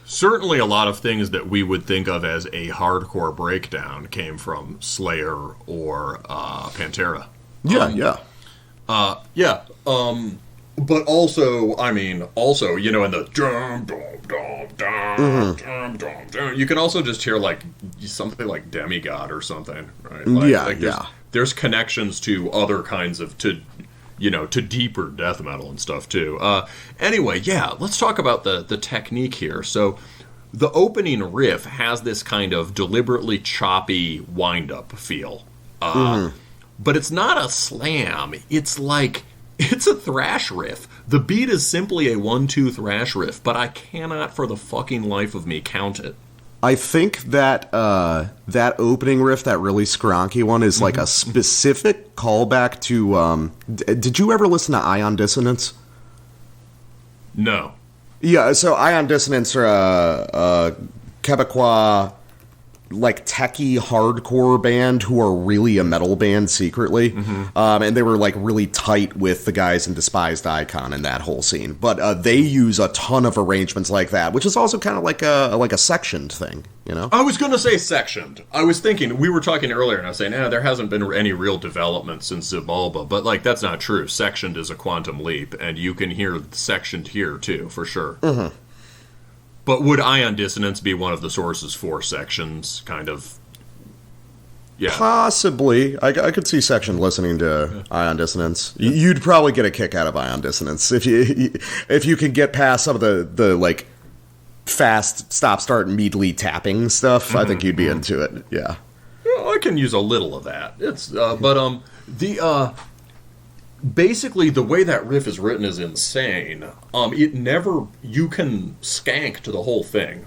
Certainly a lot of things that we would think of as a hardcore breakdown came from Slayer or Pantera. Yeah. But also, in the dum dum dum dum dum dum dum, you can also just hear like something like Demigod or something, right? There's connections to other kinds of to deeper death metal and stuff too. Anyway, yeah, let's talk about the technique here. So, the opening riff has this kind of deliberately choppy wind-up feel, but it's not a slam. It's a thrash riff. The beat is simply a 1-2 thrash riff, but I cannot for the fucking life of me count it. I think that that opening riff, that really skronky one, is like a specific callback to... did you ever listen to Ion Dissonance? No. Yeah, so Ion Dissonance are Quebecois, like, techie hardcore band who are really a metal band secretly. And they were, like, really tight with the guys in Despised Icon and that whole scene. But they use a ton of arrangements like that, which is also kind of like a sectioned thing, I was going to say sectioned. I was thinking, we were talking earlier, and I was saying, there hasn't been any real development since Xibalba. But, like, that's not true. Sectioned is a quantum leap, and you can hear sectioned here, too, for sure. But would Ion Dissonance be one of the sources for sections, kind of? Yeah. Possibly. I could see section listening to Ion Dissonance. You'd probably get a kick out of Ion Dissonance if you can get past some of the like, fast stop-start meadly tapping stuff. I think you'd be into it, yeah. Well, I can use a little of that. Basically, the way that riff is written is insane. You can skank to the whole thing,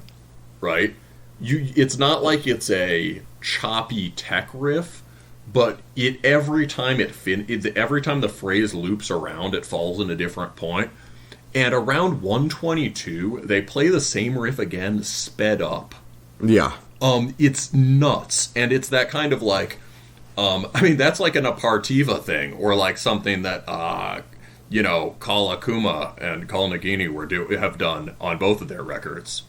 right? It's not like it's a choppy tech riff, but every time the phrase loops around, it falls in a different point. And around 122, they play the same riff again, sped up. Yeah. It's nuts, and it's that kind of like... that's like an Apartiva thing, or like something that, Kaal Akuma and Kaal Nagini have done on both of their records.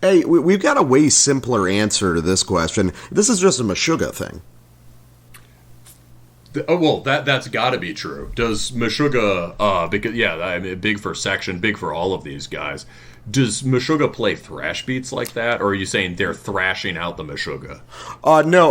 Hey, we've got a way simpler answer to this question. This is just a Meshuggah thing. That's got to be true. Does Meshuggah, big for Section, big for all of these guys. Does Meshuggah play thrash beats like that, or are you saying they're thrashing out the Meshuggah? No,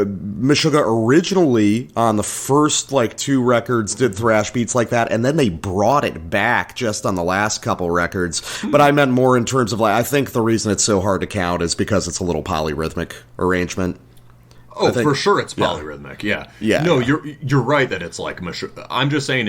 Meshuggah originally, on the first, 2 records, did thrash beats like that, and then they brought it back just on the last couple records. But I meant more in terms of, I think the reason it's so hard to count is because it's a little polyrhythmic arrangement. Oh, for sure it's polyrhythmic, yeah. No, you're right that it's like Meshuggah. I'm just saying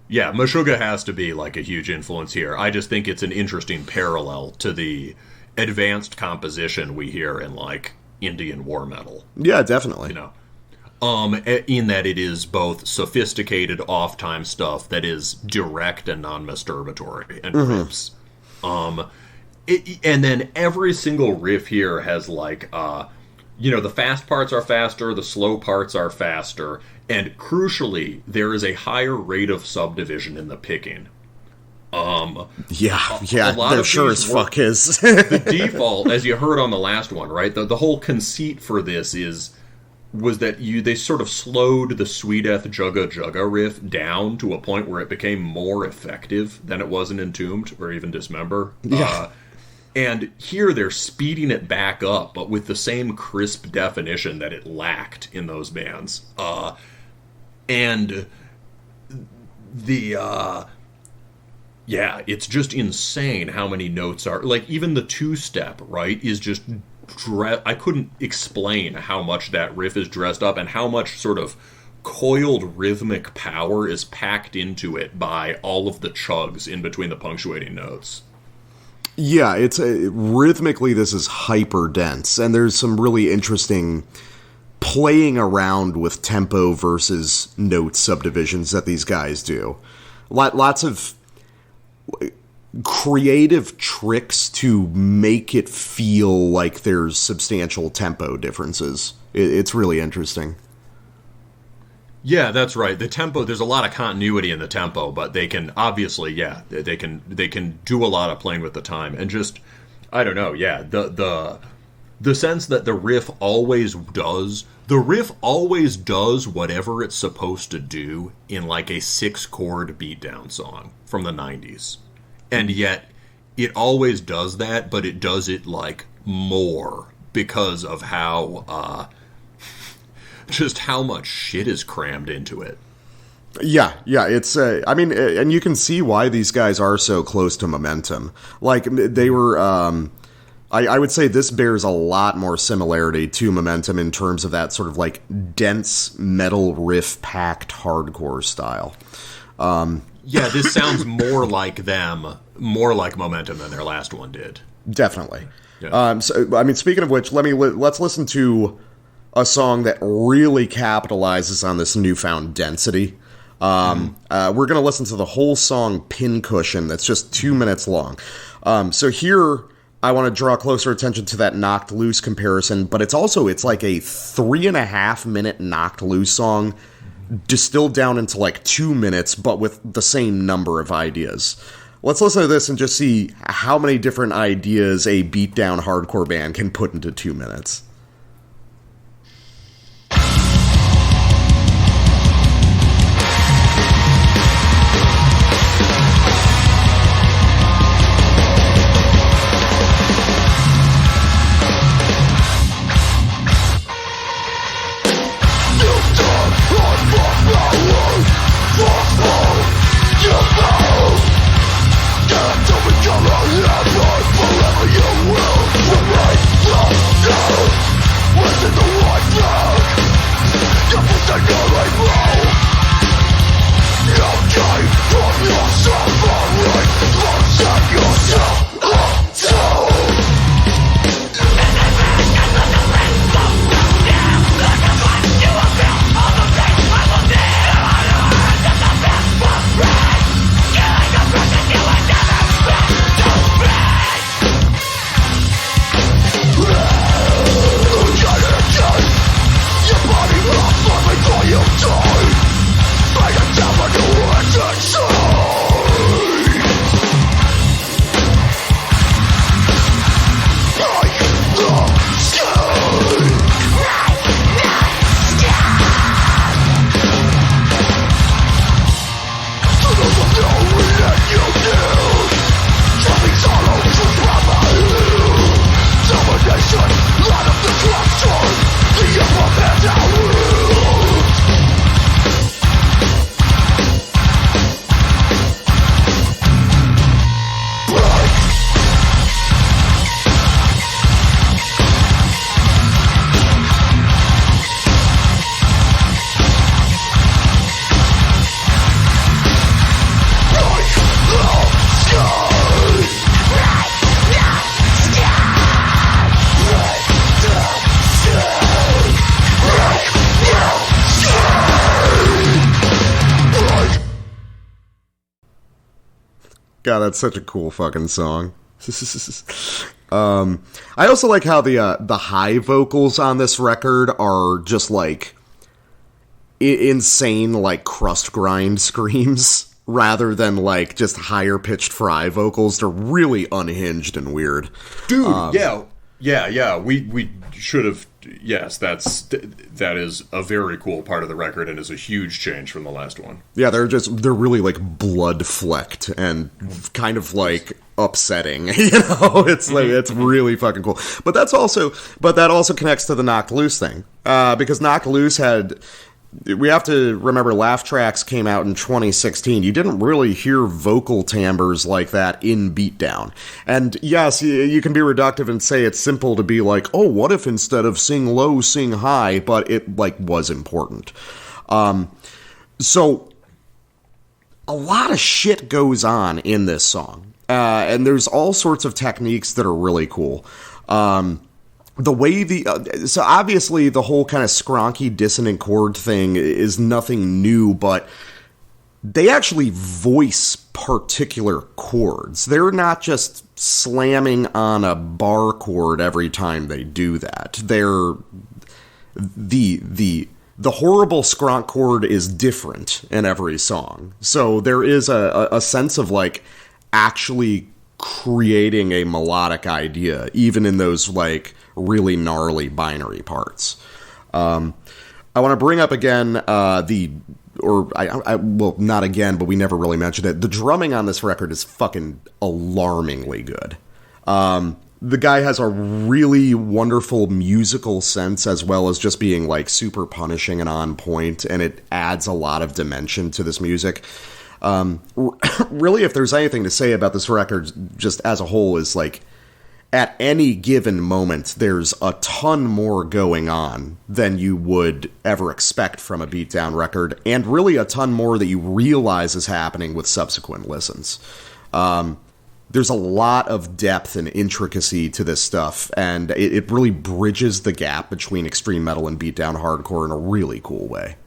Meshuggah has to be like a huge influence here. I just think it's an interesting parallel to the advanced composition we hear in like Indian war metal. Yeah, definitely. In that it is both sophisticated off-time stuff that is direct and non-masturbatory and riffs. And then every single riff here has like the fast parts are faster, the slow parts are faster, and crucially, there is a higher rate of subdivision in the picking. There sure as fuck is. The default, as you heard on the last one, right? The whole conceit for this is was that they sort of slowed the Sweeteth Jugga Jugga riff down to a point where it became more effective than it was in Entombed or even Dismember. Yeah. And here they're speeding it back up, but with the same crisp definition that it lacked in those bands. And it's just insane how many notes are. Like, even the two-step, right, is just... I couldn't explain how much that riff is dressed up and how much sort of coiled rhythmic power is packed into it by all of the chugs in between the punctuating notes. Yeah, it's rhythmically this is hyper dense, and there's some really interesting playing around with tempo versus note subdivisions that these guys do. Lots of creative tricks to make it feel like there's substantial tempo differences. It's really interesting. Yeah, that's right. The tempo, there's a lot of continuity in the tempo, but they can obviously, they can do a lot of playing with the time. And just, I don't know, the sense that the riff always does whatever it's supposed to do in like a 6-chord beatdown song from the 90s. And yet, it always does that, but it does it, like, more because of how, just how much shit is crammed into it. Yeah, it's, I mean, and you can see why these guys are so close to Momentum. Like, they were, I would say this bears a lot more similarity to Momentum in terms of that sort of, like, dense metal riff-packed hardcore style. Yeah, this sounds more like them, more like Momentum than their last one did. Definitely. Yeah. So, I mean, speaking of which, let's listen to a song that really capitalizes on this newfound density. We're going to listen to the whole song Pincushion. That's just 2 minutes long. So here, I want to draw closer attention to that Knocked Loose comparison, but it's like a 3.5 minute Knocked Loose song distilled down into like 2 minutes, but with the same number of ideas. Let's listen to this and just see how many different ideas a beatdown hardcore band can put into 2 minutes. God, that's such a cool fucking song. I also like how the high vocals on this record are just like insane, like crust grind screams, rather than like just higher pitched fry vocals. They're really unhinged and weird. Dude, yeah. We should have yes, that is a very cool part of the record and is a huge change from the last one. Yeah, they're really like blood flecked and kind of like upsetting. It's like it's really fucking cool. But that also connects to the Knocked Loose thing, because Knocked Loose had. We have to remember Laugh Tracks came out in 2016. You didn't really hear vocal timbres like that in Beatdown. And yes, you can be reductive and say it's simple to be like, oh, what if instead of sing low, sing high? But it like was important. So a lot of shit goes on in this song. And there's all sorts of techniques that are really cool. The way so obviously the whole kind of skronky dissonant chord thing is nothing new, but they actually voice particular chords. They're not just slamming on a bar chord every time they do that. They're the horrible skronk chord is different in every song. So there is a sense of like actually creating a melodic idea, even in those like really gnarly binary parts. I want to bring up again well, not again, but we never really mentioned it. The drumming on this record is fucking alarmingly good. The guy has a really wonderful musical sense, as well as just being like super punishing and on point, and it adds a lot of dimension to this music. Really, if there's anything to say about this record just as a whole, is like at any given moment there's a ton more going on than you would ever expect from a beatdown record, and really a ton more that you realize is happening with subsequent listens. There's a lot of depth and intricacy to this stuff, and it really bridges the gap between extreme metal and beatdown hardcore in a really cool way.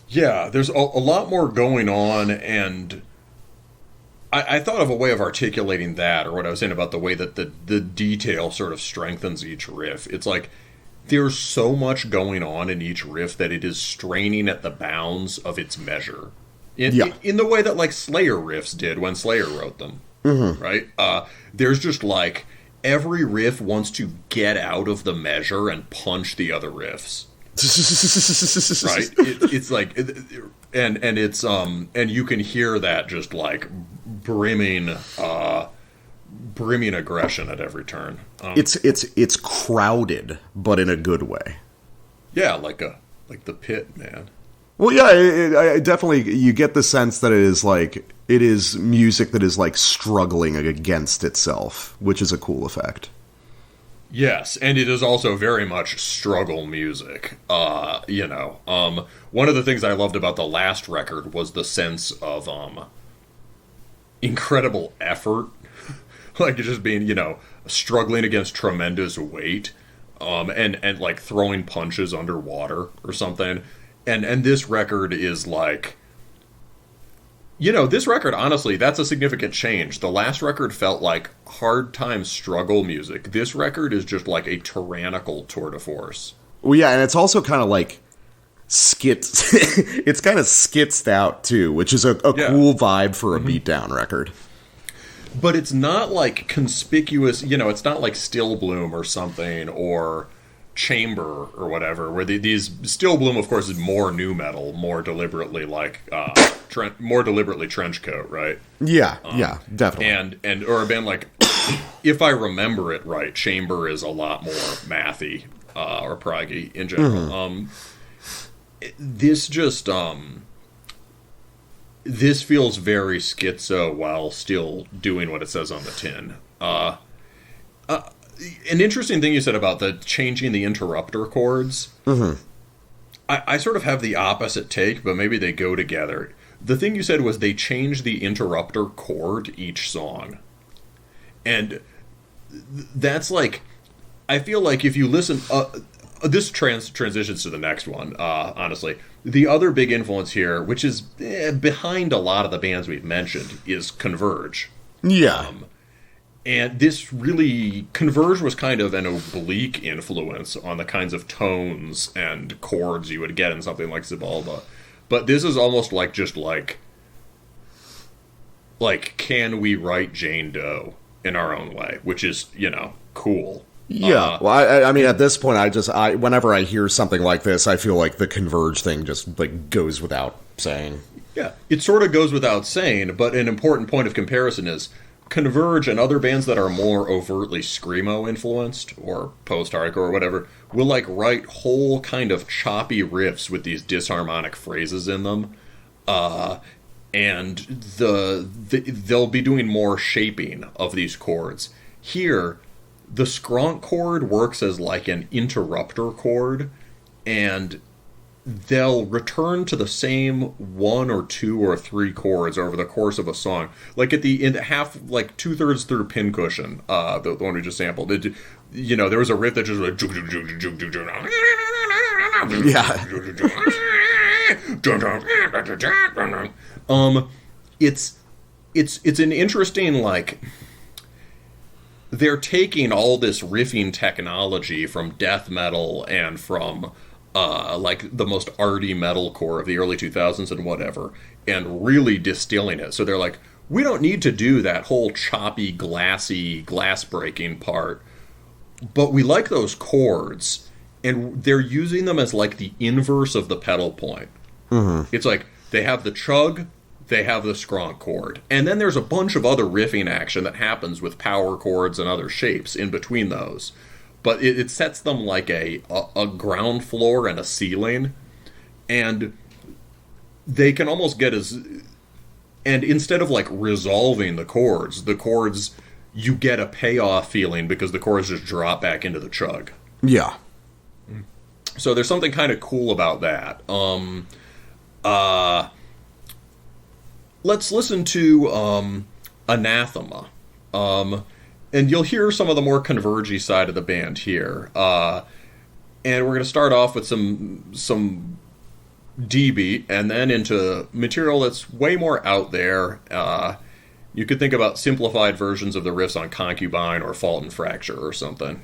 Yeah, there's a lot more going on, and I thought of a way of articulating that, or what I was saying about the way that the detail sort of strengthens each riff. It's like there's so much going on in each riff that it is straining at the bounds of its measure. In the way that like Slayer riffs did when Slayer wrote them, right? There's just like every riff wants to get out of the measure and punch the other riffs. Right? It's like, and it's and you can hear that just like brimming aggression at every turn. It's crowded, but in a good way. Yeah, like the pit, man. Well, yeah, I definitely, you get the sense that it is music that is like struggling against itself, which is a cool effect. Yes, and it is also very much struggle music. One of the things I loved about the last record was the sense of incredible effort, like just being, struggling against tremendous weight, and like throwing punches underwater or something. And this record is like, this record, honestly, that's a significant change. The last record felt like hard time struggle music. This record is just like a tyrannical tour de force. Well, yeah, and it's also kind of like it's kind of skitzed out, too, which is a cool vibe for a beatdown record. But it's not like conspicuous, it's not like Still Bloom or something, or Chamber or whatever, where these Still Bloom, of course, is more nu metal, more deliberately like more deliberately trench coat, right? Yeah, definitely. And or a band like, if I remember it right, Chamber is a lot more mathy or proggy in general. This just this feels very schizo while still doing what it says on the tin. An interesting thing you said about the changing the interrupter chords. I sort of have the opposite take, but maybe they go together. The thing you said was they change the interrupter chord each song. And that's like, I feel like if you listen, this transitions to the next one, honestly. The other big influence here, which is behind a lot of the bands we've mentioned, is Converge. Yeah. And this really, Converge was kind of an oblique influence on the kinds of tones and chords you would get in something like Xibalba. But this is almost like just like can we write Jane Doe in our own way, which is, cool. Yeah, well, I mean, at this point, whenever I hear something like this, I feel like the Converge thing just, like, goes without saying. Yeah, it sort of goes without saying, but an important point of comparison is Converge and other bands that are more overtly screamo influenced, or post-hardcore or whatever, will, like, write whole kind of choppy riffs with these disharmonic phrases in them, and they'll be doing more shaping of these chords. Here, the skronk chord works as like an interrupter chord, and they'll return to the same 1 or 2 or 3 chords over the course of a song. Like in the half, like 2/3 through Pincushion, the one we just sampled. There was a riff that just went. It's an interesting, like, they're taking all this riffing technology from death metal and from like the most arty metalcore of the early 2000s and whatever, and really distilling it. So they're like, we don't need to do that whole choppy, glassy, glass breaking part, but we like those chords, and they're using them as like the inverse of the pedal point. Mm-hmm. It's like they have the chug, they have the skronk chord, and then there's a bunch of other riffing action that happens with power chords and other shapes in between those. But it sets them like a ground floor and a ceiling, and they can almost get and instead of like resolving the chords, you get a payoff feeling because the chords just drop back into the chug. Yeah. So there's something kind of cool about that. Let's listen to Anathema. And you'll hear some of the more convergy side of the band here. And we're going to start off with some D-beat, and then into material that's way more out there. You could think about simplified versions of the riffs on Concubine or Fault and Fracture or something.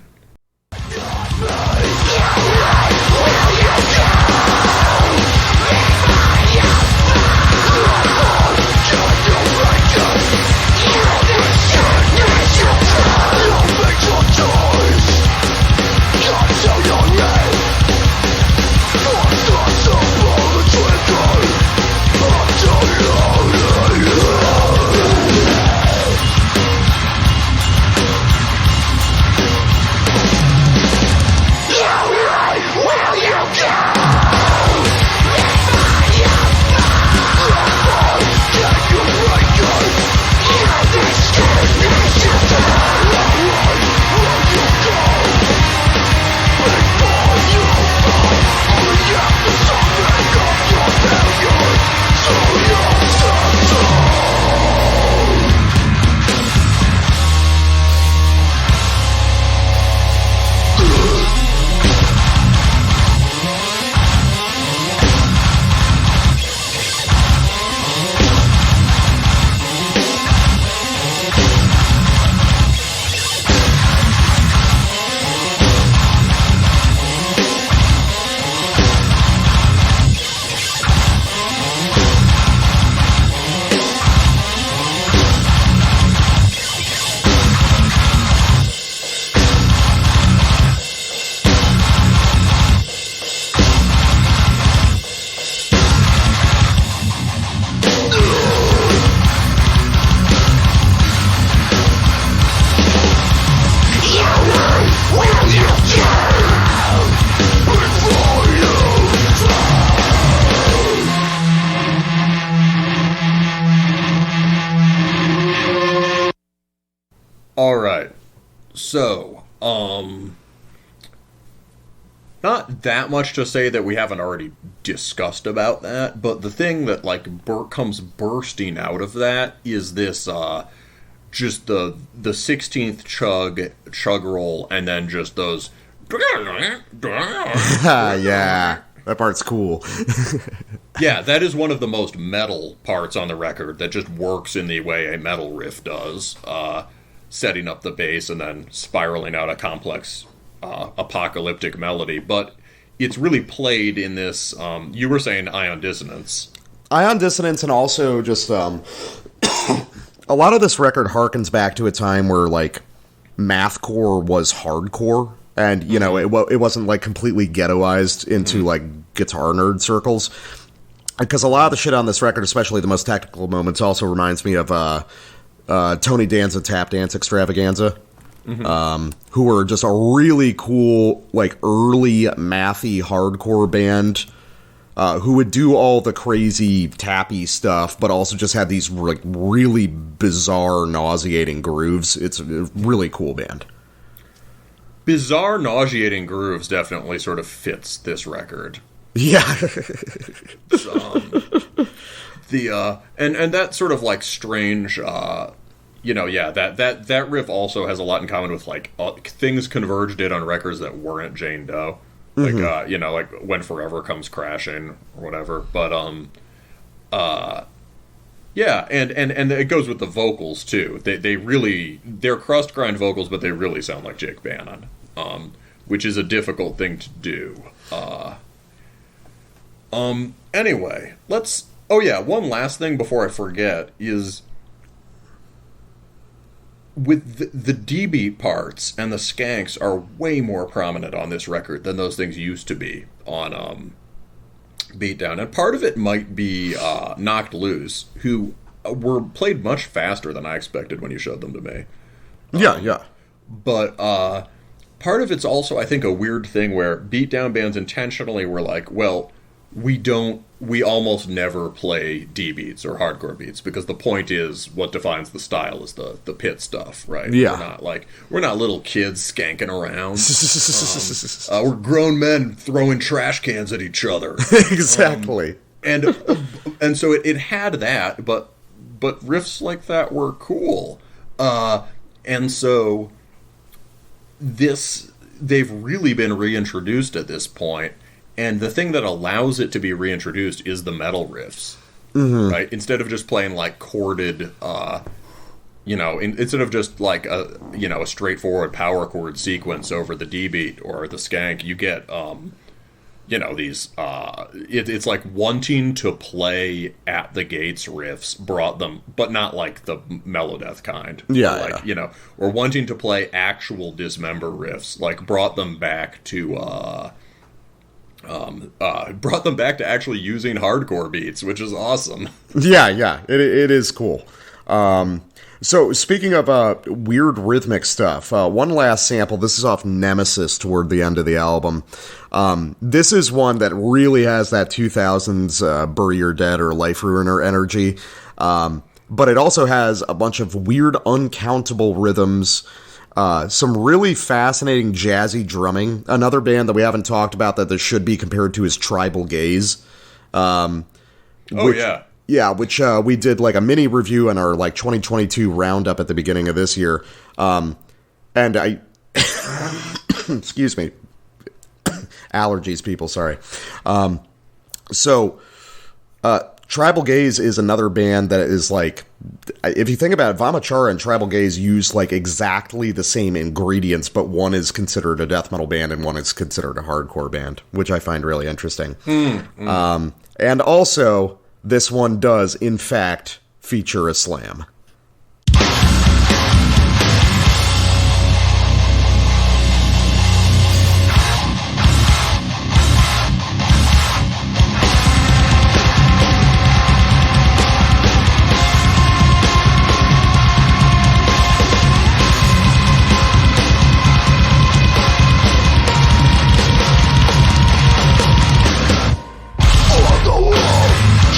Alright, so, not that much to say that we haven't already discussed about that, but the thing that, like, comes bursting out of that is this, just the 16th chug roll, and then just those... Yeah, that part's cool. Yeah, that is one of the most metal parts on the record that just works in the way a metal riff does, setting up the bass and then spiraling out a complex apocalyptic melody. But it's really played in this, you were saying ion dissonance. Ion dissonance, and also just a lot of this record harkens back to a time where, like, mathcore was hardcore, and you know it wasn't like completely ghettoized into like guitar nerd circles. Because a lot of the shit on this record, especially the most technical moments, also reminds me of Tony Danza Tap Dance Extravaganza, who were just a really cool, like, early mathy hardcore band who would do all the crazy tappy stuff, but also just had these like really bizarre, nauseating grooves. It's a really cool band. Bizarre, nauseating grooves definitely sort of fits this record. Yeah. And that sort of like strange, that riff also has a lot in common with like things Converge did on records that weren't Jane Doe, like like When Forever Comes Crashing or whatever. But and it goes with the vocals too. They're crust grind vocals, but they really sound like Jake Bannon, which is a difficult thing to do. Anyway, one last thing before I forget is with the D-beat parts and the skanks are way more prominent on this record than those things used to be on Beatdown. And part of it might be Knocked Loose, who were played much faster than I expected when you showed them to me. Yeah. But part of it's also, I think, a weird thing where Beatdown bands intentionally were like, well, we almost never play D beats or hardcore beats because the point is what defines the style is the pit stuff, right? Yeah. We're not little kids skanking around. We're grown men throwing trash cans at each other. Exactly. And so it had that, but riffs like that were cool. And so they've really been reintroduced at this point. And the thing that allows it to be reintroduced is the metal riffs, right? Instead of just playing like chorded, instead of just like a straightforward power chord sequence over the D beat or the skank, you get, these. It's like wanting to play at the gates riffs brought them, but not like the Melodeath kind. Or wanting to play actual Dismember riffs, like brought them back to. Brought them back to actually using hardcore beats, which is awesome. Yeah, it is cool. So speaking of weird rhythmic stuff, one last sample. This is off Nemesis toward the end of the album. This is one that really has that 2000s Bury Your Dead or Life Ruiner energy, but it also has a bunch of weird, uncountable rhythms. Some really fascinating jazzy drumming. Another band that we haven't talked about that this should be compared to is Tribal Gaze. Which we did like a mini review in our like 2022 roundup at the beginning of this year. And I, excuse me, allergies, people. Sorry. Tribal Gaze is another band that is like, if you think about it, Vamachara and Tribal Gaze use like exactly the same ingredients, but one is considered a death metal band and one is considered a hardcore band, which I find really interesting. And also, this one does, in fact, feature a slam.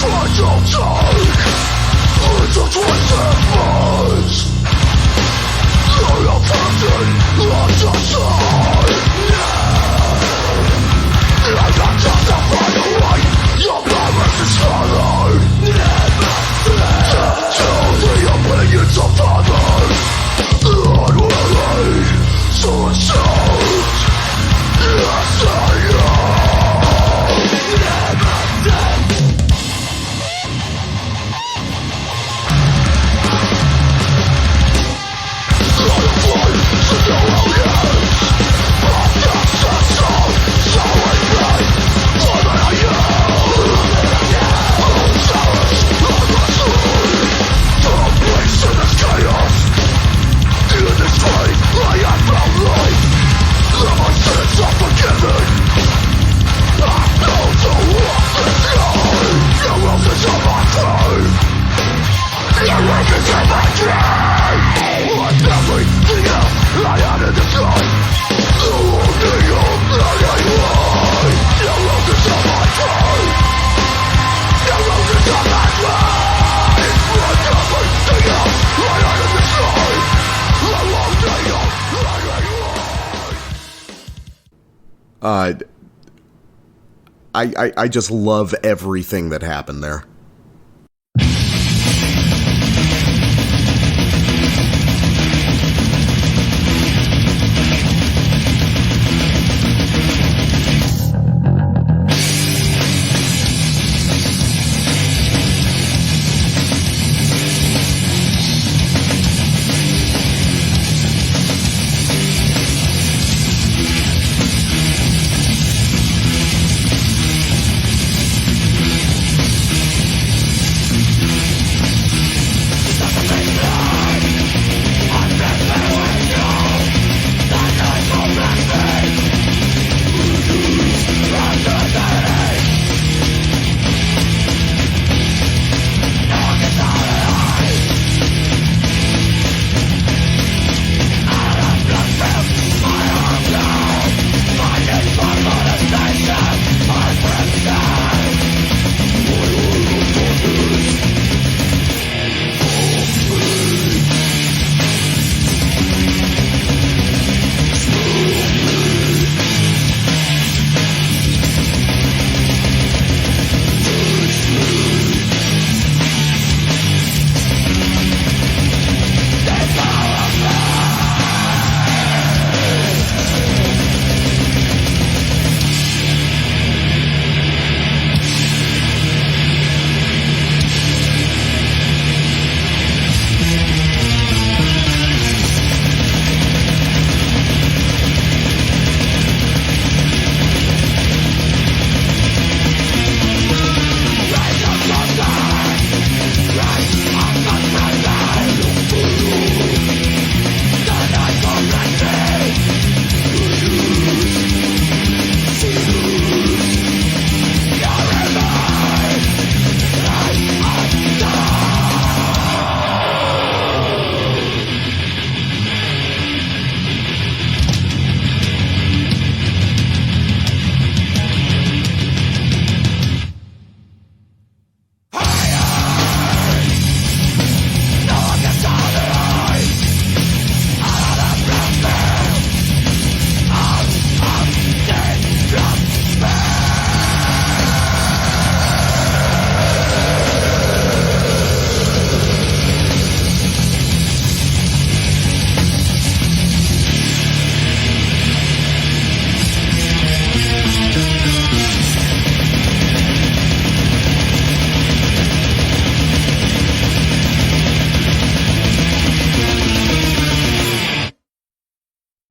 Try to take, urge of choice. I just love everything that happened there.